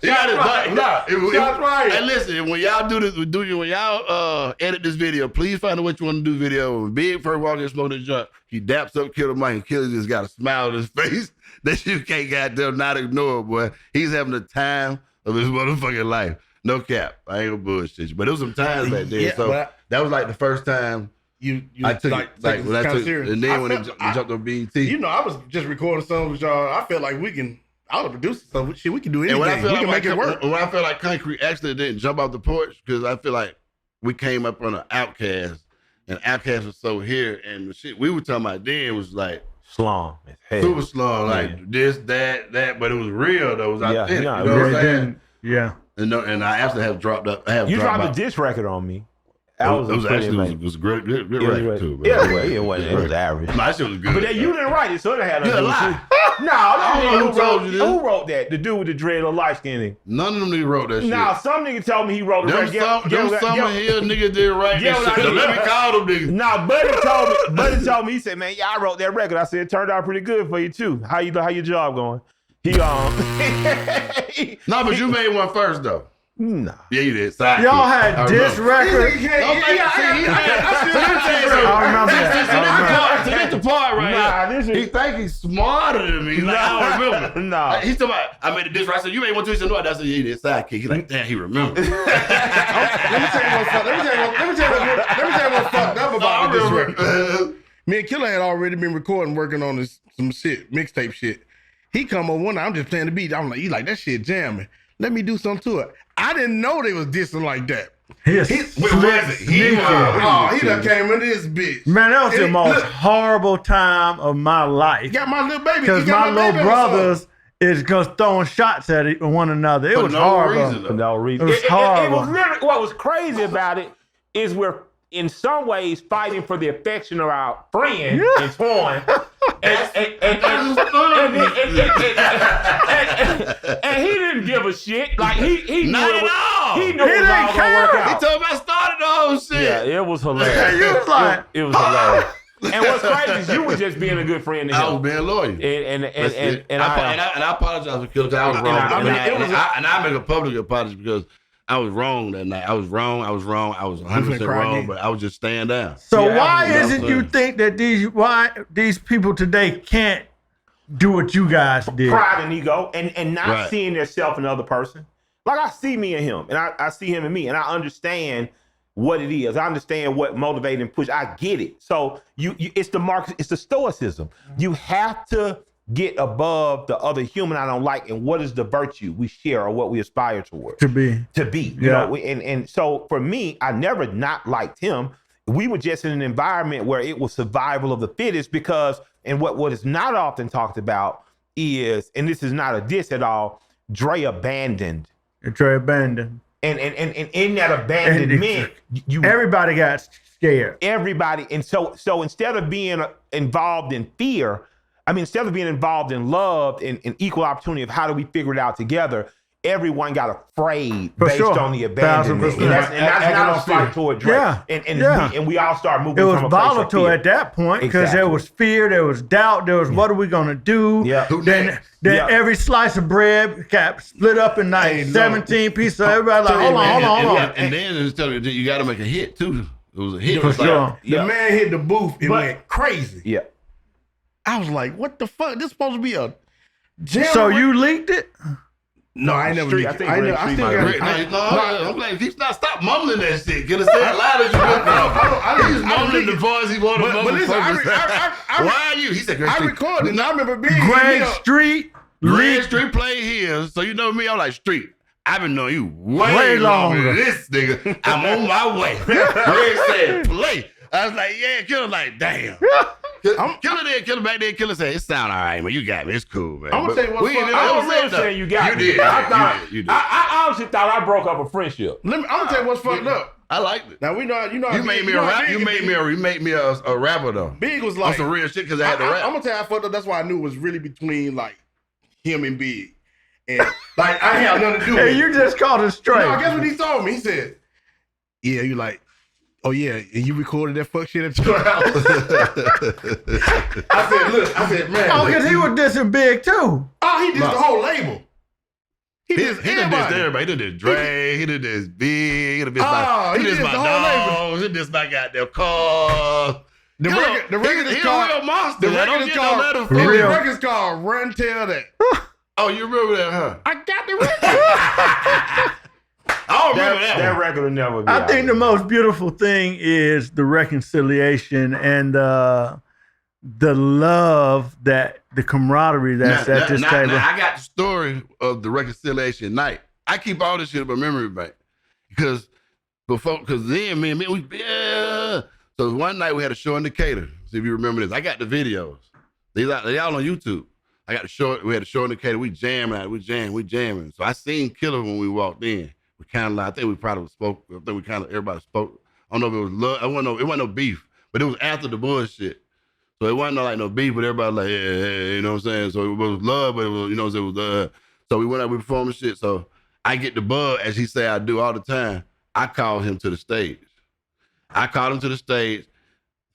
That's right. And listen, when y'all do this, when y'all edit this video, please find out what you want to do video. When Big first walk in smoking the joint, he daps up Killer Mike, and Killer just got a smile on his face that you can't goddamn not ignore, boy. He's having the time of his motherfucking life. No cap. I ain't gonna bullshit you. But it was some times back then. Yeah, so that was like the first time I took it when I took it. And then when it jumped on BET. I was just recording songs with y'all. I felt like I was producing some shit. We can do anything. We can make it work. When I feel like Concrete actually didn't jump off the porch, because I feel like we came up on an Outkast, and Outkast was so here, and the shit we were talking about then was like slum. Super slum, like this, that, but it was real though. It was authentic. You know what I'm saying? Yeah. And I actually have dropped up. You dropped a diss record on me. It was a great record too, bro. It was average. My shit was good. But you didn't write it, so it had a lie. No, I don't know who told you this. Who wrote that? The dude with the dread or light skinny? None of them niggas wrote that shit. Nah, some nigga told me he wrote the record. Some of his niggas did write that shit. Let me call them niggas. Nah, Buddy told me, he said, man, I wrote that record. I said, it turned out pretty good for you too. How your job going? But you made one first though. Nah. Yeah, you did. Y'all had diss record. I remember that. That's the part right here. He think he's smarter than me. He's like, I don't remember. Nah. He's talking about, I made a diss record. I said, you made one too. He said, no, I said, yeah, you did sidekick. He's like, damn, he remembered. Let me tell you what's fucked up about this record. Me and Killer had already been working on some shit, mixtape shit. He come on one night, I'm just playing the beat. I'm like, he's like, that shit jamming. Let me do something to it. I didn't know they was dissing like that. He done came in this bitch. Man, that was the most horrible time of my life. Got my little baby. Because my little brothers is just throwing shots at one another. It was horrible. For no reason. It was horrible. It was literally, what was crazy about it is we're in some ways fighting for the affection of our friend Antoine. And he didn't give a shit. Like he knew not at all. He knew it was all gonna work out. He told me I started the whole shit. Yeah, it was hilarious. You was like, it was hilarious. And what's crazy is you were just being a good friend to him. I was being loyal. And I apologize for Killer. I was wrong. And I make a public apology because I was wrong that night. I was wrong. I was 100% wrong, but I was just staying down. So why is it you think that these people today can't do what you guys did? Pride and ego and not seeing themselves in the other person. Like I see me and him, and I see him and me, and I understand what it is. I understand what motivated and push. I get it. So it's the stoicism. You have to get above the other human I don't like, and what is the virtue we share or what we aspire towards? To be. You know, and so for me, I never not liked him. We were just in an environment where it was survival of the fittest because, and what is not often talked about is, and this is not a diss at all, Dre abandoned. Dre abandoned. And in that abandonment, everybody got scared. Everybody, and so instead of being involved in fear, instead of being involved in love and equal opportunity of how do we figure it out together, everyone got afraid based on the abandonment. And that's not a slight toward Drake. And we all start moving from a place of fear. It was volatile at that point because there was fear, there was doubt, there was what are we going to do? Yeah. Then every slice of bread got split up in like 17 pieces. So everybody like, hold on. And then you got to make a hit too. It was a hit. For sure. The man hit the booth and went crazy. Yeah. I was like, what the fuck? This supposed to be a So you leaked it? No, I ain't never Street, leaked I think it. Greg I Street still might got have it. I'm like, he's not stop mumbling that shit. Get it said loud as you can. He's mumbling the voice he wanted to mumble. But listen, Why are you? He said, Greg I Street. recorded and I remember being Greg Street. Greg Street played here, so you know me. I'm like, Street, I've been knowing you way longer than this nigga. I'm on my way. Greg said, play. I was like, yeah, Killer, like, damn. Killer there, Killer back there, Killer said, it sound all right, man. You got me. It's cool, man. I'm gonna tell you what's funny. I was really saying you got me. You did. I honestly thought I broke up a friendship. I'm gonna tell you what's fucked up. I liked it. Now we know you made me a rapper. You made me a rapper though. Big was On like some real shit because I had to rap. I'm gonna tell you I fucked up. That's why I knew it was really between like him and Big. And like I had nothing to do with it. You just called it straight. No, guess what he told me? He said, yeah, you like, oh yeah, and you recorded that fuck shit at your house. I said, man. Oh, because he was dissing Big too. Oh, he did the whole label. He did everybody. He did this Dre. He did this Big. He did this he my did the whole dogs. He did this my goddamn car. The record is called a real monster. The record is called Run Tell That. Oh, you remember that, huh? I got the record. I don't remember That record will never be I out. think the most beautiful thing is the reconciliation and the love, that the camaraderie that's at this table. Now, I got the story of the reconciliation night. I keep all this shit in my memory bank because then me and we So one night we had a show in Decatur. See if you remember this. I got the videos. They all on YouTube. I got the show. We had a show in Decatur. We jamming. We jamming. So I seen Killer when we walked in. We kind of like, I think we probably spoke. I think we kind of everybody spoke. I don't know if it was love. It wasn't no beef, but it was after the bullshit. So it wasn't like no beef, but everybody like, yeah, you know what I'm saying? So it was love, but it was, so we went out, we performed shit. So I get the bug, as he say I do all the time. I called him to the stage.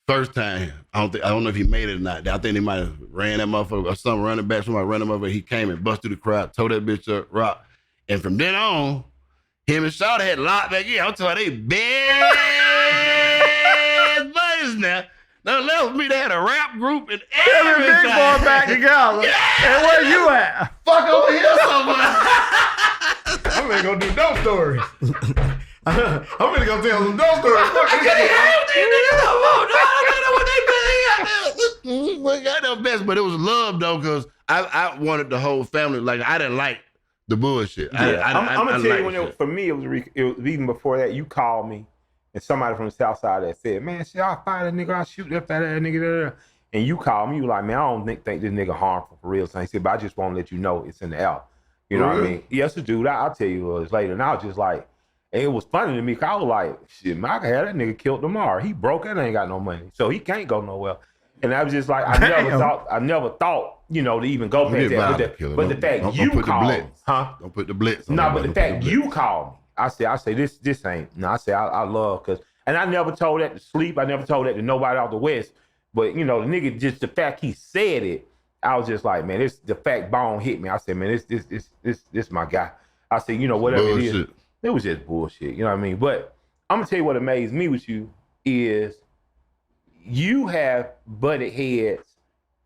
First time, I don't know if he made it or not. I think they might have ran that motherfucker or something, running back, somebody ran him over. He came and busted through the crowd, tore that bitch up, rock. And from then on, him and Shawty had locked back in. I'm talking they bad buddies now. Now left me, they had a rap group and everything. Big boy back together. Yeah. And where you at? Fuck over here somewhere. I'm gonna go do dope stories. I'm gonna go tell some dope stories. I got no best, but it was love though, because I wanted the whole family. Like I didn't like the bullshit. Yeah. I'm gonna tell you for me it was even before that. You called me and somebody from the South Side that said, "Man, shit, I'll find that nigga. I'll shoot up that nigga." And you called me. You like, "Man, I don't think this nigga harmful for real." So he said, "But I just want to let you know it's in the L." You know what I mean? Yes, dude. I'll tell you later. And I was just like, and it was funny to me. Cause I was like, "Shit, man, I could have that nigga killed tomorrow. He broke and ain't got no money, so he can't go nowhere." And I was just like, I never thought, to even go past that. But the fact you called me, huh? Don't put the blitz. No, but the fact you called me, I say this ain't. No, I say I love and I never told that to Sleep. I never told that to nobody out the West. But the nigga, just the fact he said it, I was just like, man, the fact Bone hit me. I said, man, this my guy. I said, whatever bullshit. it is, it was just bullshit. You know what I mean? But I'm gonna tell you what amazed me with you is you have butted heads,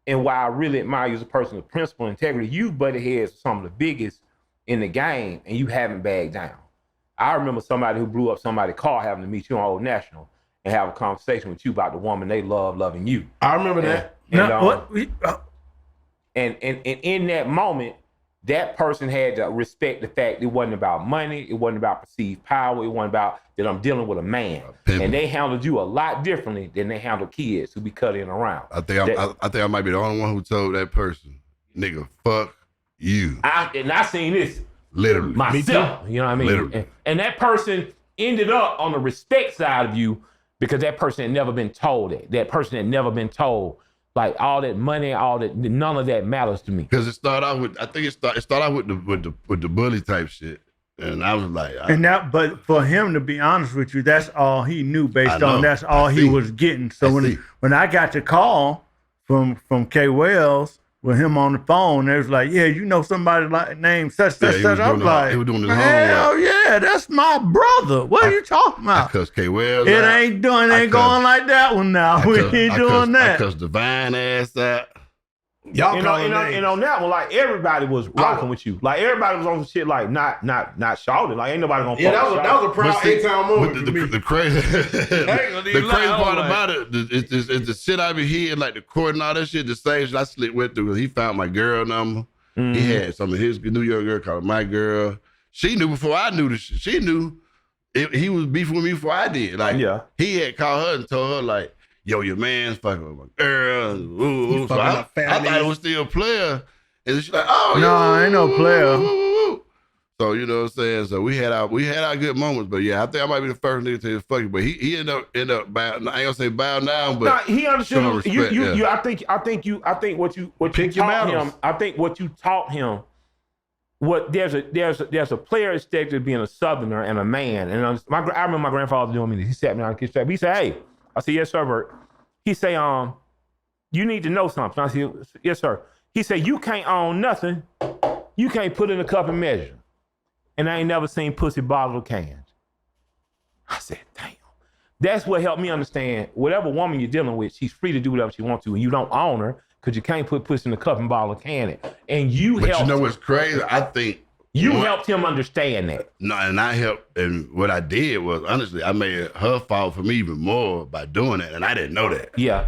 and while I really admire you as a person of principle and integrity, you butted heads with some of the biggest in the game, and you haven't bagged down. I remember somebody who blew up somebody's car having to meet you on Old National and have a conversation with you about the woman they love loving you. I remember that. And in that moment, that person had to respect the fact it wasn't about money, it wasn't about perceived power, it wasn't about that I'm dealing with a man. And they handled you a lot differently than they handle kids who be cutting around. I think I might be the only one who told that person, nigga, fuck you. I seen this literally myself. You know what I mean? Literally. And that person ended up on the respect side of you because that person had never been told that. That person had never been told. Like all that money, none of that matters to me. Because it started out with the bully type shit, and I was like, but for him to be honest with you, that's all he knew based on that's all he was getting. So when I got the call from K Wells with him on the phone, they was like, yeah, somebody named such. I was like, he was doing his hell yeah, that's my brother. What are you talking about? Because K Wells, it ain't going like that one now. We ain't doing that. I cussed Divine ass out. Y'all and on that one, like everybody was rocking with you. Like everybody was on some shit like not shouting. Like ain't nobody gonna. Yeah, that was a proud A-Town moment for me. The crazy part about it is the shit I be hearing, like the court and all that shit. The same shit I went through because he found my girl number. Mm-hmm. He had some of his New York girl called my girl. She knew before I knew this shit. She knew he was beefing with me before I did. Like he had called her and told her like, yo, your man's fucking with my girl. Ooh. So I thought it was still a player. And she's like, oh, no, ain't no player. So, you know what I'm saying? So we had our good moments. But yeah, I think I might be the first nigga to tell you fuck you. But he ended up bowing. I ain't gonna say bow down, but he understood. Respect, I think what you taught him. I think what you taught him. There's a player expected to being a Southerner and a man. And I remember my grandfather doing me this. He sat me down and kissed me. He said, hey. I said, yes, sir, Bert. He say, you need to know something. I said, yes, sir. He said, you can't own nothing. You can't put in a cup and measure. And I ain't never seen pussy bottle or cans. I said, damn. That's what helped me understand whatever woman you're dealing with, she's free to do whatever she wants to. And you don't own her because you can't put pussy in a cup and bottle or can it. And you helped. But you know what's crazy? I think you helped him understand that. No, and I helped, and what I did was, honestly, I made her fall for me even more by doing that, and I didn't know that. Yeah.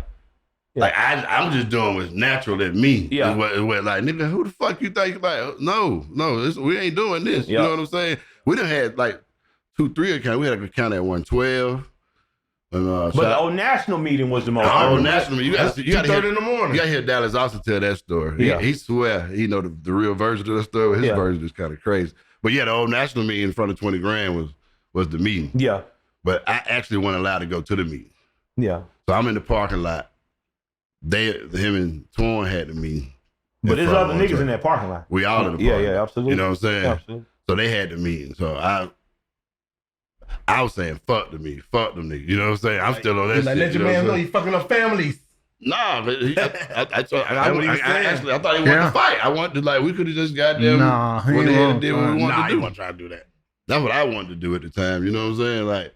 Like, I'm just doing what's natural in me. Yeah. It's what like, nigga, who the fuck you think? Like, no, we ain't doing this. Yeah. You know what I'm saying? We done had, like, 2-3 accounts. We had an account at 112. But the old national meeting was the most. The old national meeting. You got to hear in the morning. You got to hear Dallas Austin tell that story. Yeah. He swear he know the real version of the story. His version is kind of crazy. But yeah, the old national meeting in front of 20 grand was the meeting. Yeah. But I actually wasn't allowed to go to the meeting. Yeah. So I'm in the parking lot. Him and Twan had the meeting. But there's other niggas in that parking lot. We all in the parking lot. Yeah, absolutely. You know what I'm saying? Absolutely. So they had the meeting. So I was saying, fuck them niggas. You know what I'm saying? I'm still on that shit. Like, let your man know you fucking up families. Nah, but I thought he wanted to fight. I wanted to, like, we could have just goddamn went ahead and did what we wanted to do. He wasn't trying to do that. That's what I wanted to do at the time. You know what I'm saying? Like,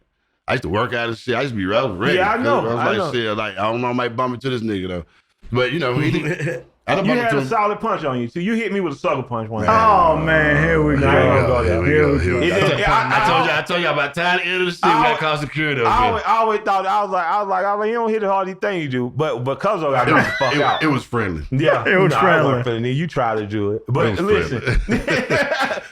I used to work out and shit. I used to be ready. Yeah, I know. I was like, shit, like, I don't know, I might bump into this nigga though. But you know, you had a solid punch on you. So you hit me with a sucker punch one time. Oh man, here we go. Here we go. I told you about time to end of the shit. We got to call security. I always thought I was like, you don't hit the hard thing you do, but because I got knocked the fuck out. It was friendly. Yeah, it was friendly. You tried to do it, but listen,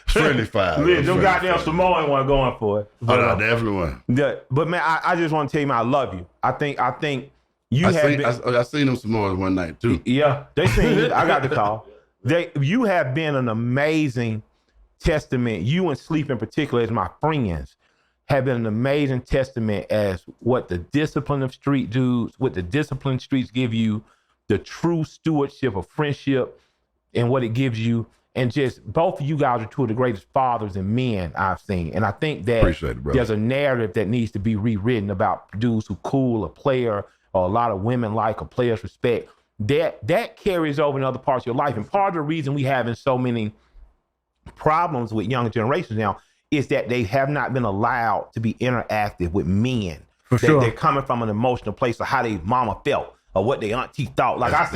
friendly fire. Listen, them goddamn Samoan one going for it. But I definitely won. Yeah, but man, I just want to tell you, man, I love you. I think. I seen them Samoans one night too. Yeah, they seen it. I got the call. You have been an amazing testament. You and Sleep in particular, as my friends, have been an amazing testament as what the discipline of street dudes, what the discipline streets give you, the true stewardship of friendship, and what it gives you. And just both of you guys are two of the greatest fathers and men I've seen. And I think that there's a narrative that needs to be rewritten about dudes who cool, a player, or a lot of women like, or players respect. That carries over in other parts of your life. And part of the reason we having so many problems with younger generations now is that they have not been allowed to be interactive with men. They're coming from an emotional place of how their mama felt or what their auntie thought. Like I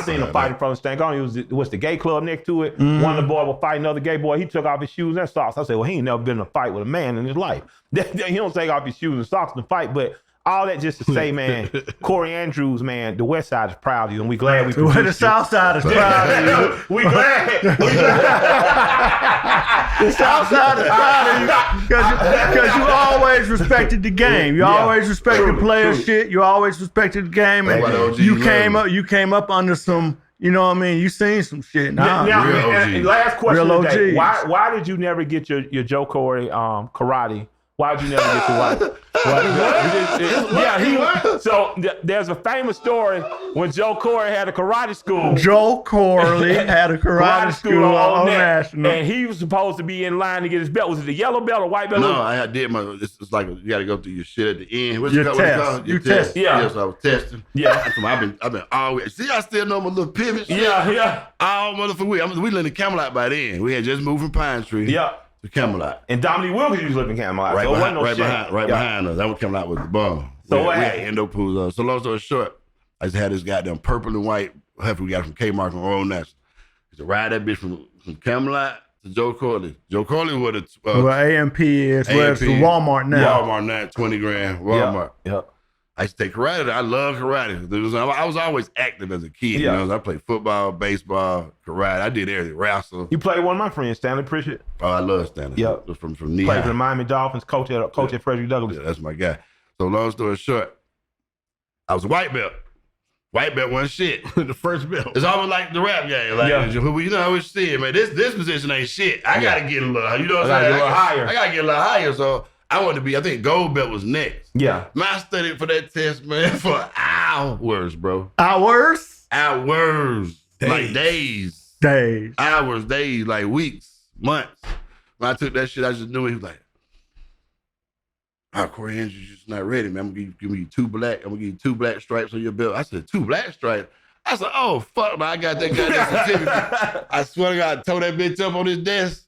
seen them fighting from Stankonia. It was the gay club next to it. Mm-hmm. One of the boys was fighting another gay boy. He took off his shoes and socks. I said, well, he ain't never been in a fight with a man in his life. He don't take off his shoes and socks to fight, but all that just to say, man, Corey Andrews, man, the West Side is proud of you, and we glad we produced the South Side is proud of you. We glad. The South Side is proud of you because you always respected the game. You always respected player shit. You always respected the game, and you came up under some. You know what I mean? You seen some shit. Now, last question today. Why did you never get your Joe Corey karate? Why'd you never get to watch? So there's a famous story when Joe Corey had a karate school. Joe Corey had a karate school on National. And he was supposed to be in line to get his belt. Was it the yellow belt or white belt? No, I did it's like you got to go through your shit at the end. What's your test. Your test. Yeah. Yes, I was testing. Yeah. I've been always. See, I still know my little pivot shit. Yeah. All motherfucker. We lived in the Camelot by then. We had just moved from Pine Tree. Yeah. The Camelot. And Dominique Wilkins used to live in Camelot. Right behind us. That was Camelot with the ball. So we had endo pools. So long story short, I just had this goddamn purple and white heifer we got from Kmart on Road National. Used to ride that bitch from Camelot to Joe Corley. Joe Corley was well, AMP is where it's the Walmart now. Walmart now, 20 grand, Walmart. Yep. I used to take karate. I love karate. I was always active as a kid. Yeah. You know, I played football, baseball, karate. I did everything. Wrestle. You played one of my friends, Stanley Pritchett. Oh, I love Stanley. Yep. From knee Played high. for the Miami Dolphins, coach at Frederick Douglass. Yeah, that's my guy. So long story short, I was a white belt. White belt wasn't shit. The first belt. It's almost like the rap game. Like, you know how it's shit, man. This position ain't shit. I gotta get a little, you know what I'm saying? A little higher. I gotta get a little higher. So I wanted to be, I think gold belt was next. Yeah. Man, I studied for that test, man, for hours, bro. Hours? Hours. Days. Like days. Days. Hours, days, like weeks, months. When I took that shit, I just knew he was like, Corey Andrews, you're just not ready, man. I'm gonna give you two black stripes on your belt. I said, 2 black stripes? I said, oh, fuck, man, I got that goddamn certificate. I swear to God, I tore that bitch up on his desk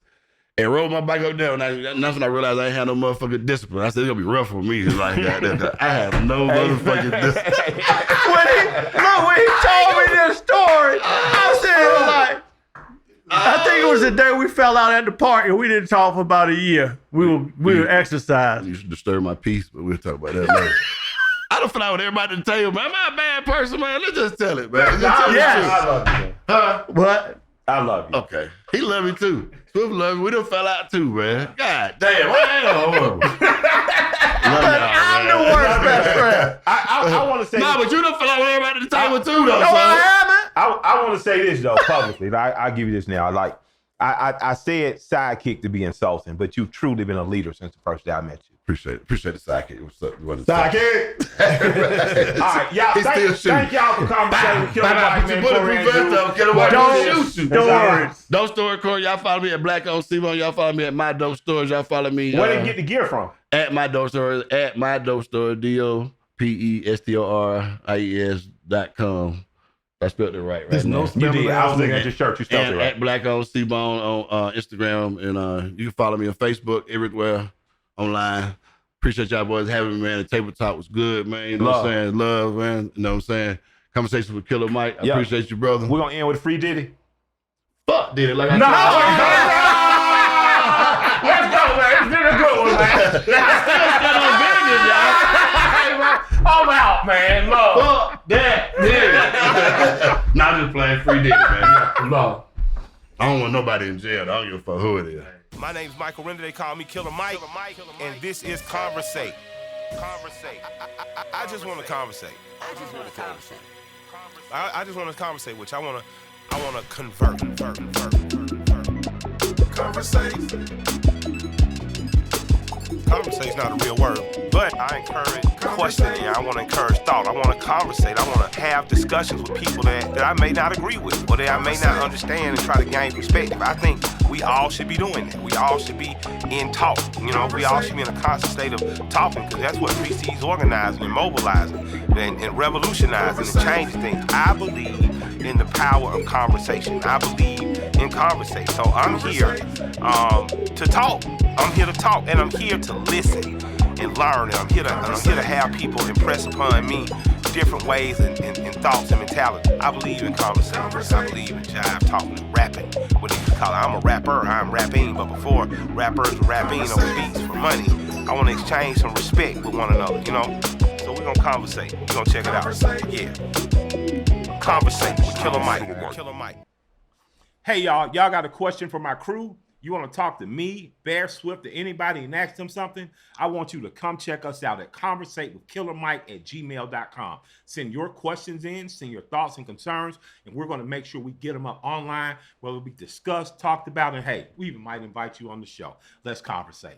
and rolled my bike up there. And that's when I realized I ain't had no motherfucking discipline. I said, it's gonna be rough for me. Like that. I have no motherfucking discipline. when he told me this story, I said, like, I think it was the day we fell out at the park and we didn't talk for about a year. We were exercising. You should disturb my peace, but we'll talk about that later. I don't feel out with everybody to tell you, man. Am I a bad person, man? Let's just tell it, man. Yes. I love you, man. Huh? What? I love you. Okay. He love me too. Swift love me. We done fell out too, man. God damn, I am horrible. I'm the worst best friend. I want to say No, but you done fell out with everybody at the table too, though. No, I haven't. I want to say this though publicly. I'll give you this now. Like I said sidekick to be insulting, but you've truly been a leader since the first day I met you. Appreciate the sidekick. What's up? You want to Sidekick. All right, y'all. Thank y'all for conversating with Killer Mike, man. Dope Store, Corey. Y'all follow me at BlackOwned C-Bone. Y'all follow me at My Dope Stores. Y'all follow me. Where they get the gear from? At My Dope Store. At My Dope Store. DOPESTORIES.com. I spelled it right There's now. no spelling. You did. I was looking at your shirt. You spelled it right. At BlackOwned C-Bone on Instagram. And you can follow me on Facebook, everywhere online. Appreciate y'all boys having me, man. The table talk was good, man. You know what I'm saying? Love, man. You know what I'm saying? Conversations with Killer Mike. I appreciate you, brother. We're going to end with free Diddy. Fuck Diddy. Like I Let's go, man. It's been a good one, man. I'm out, man. Love. Fuck that Diddy. Not just playing free Diddy, man. Love. I don't want nobody in jail. I don't give a fuck who it is. My name's Michael Render. They call me Killer Mike. And this is Conversate. I just want to conversate. I just want to conversate, which I want to convert. Conversate's not a real word, but I encourage questioning. I want to encourage thought. I want to conversate. I want to have discussions with people that I may not agree with or that I may not understand and try to gain perspective. I think we all should be doing that. We all should be in talk. You know, we all should be in a constant state of talking because that's what precedes organizing and mobilizing and revolutionizing and changing things. I believe in the power of conversation. I believe in Conversate. So I'm here to talk. I'm here to talk and I'm here to listen and learn. And I'm here to have people impress upon me different ways and thoughts and mentality. I believe in conversation. I believe in jive, talking, and rapping. What they call it. I'm a rapper. I'm rapping. But before rappers were rapping over beats for money, I want to exchange some respect with one another. You know. So we're gonna conversate. We're gonna check it out. Yeah. Conversate with Killer Mike. Hey, y'all got a question for my crew? You want to talk to me, Bear Swift, or anybody and ask them something? I want you to come check us out at conversatewithkillermike@gmail.com. Send your questions in, send your thoughts and concerns, and we're going to make sure we get them up online where it'll be discussed, talked about, and hey, we even might invite you on the show. Let's conversate.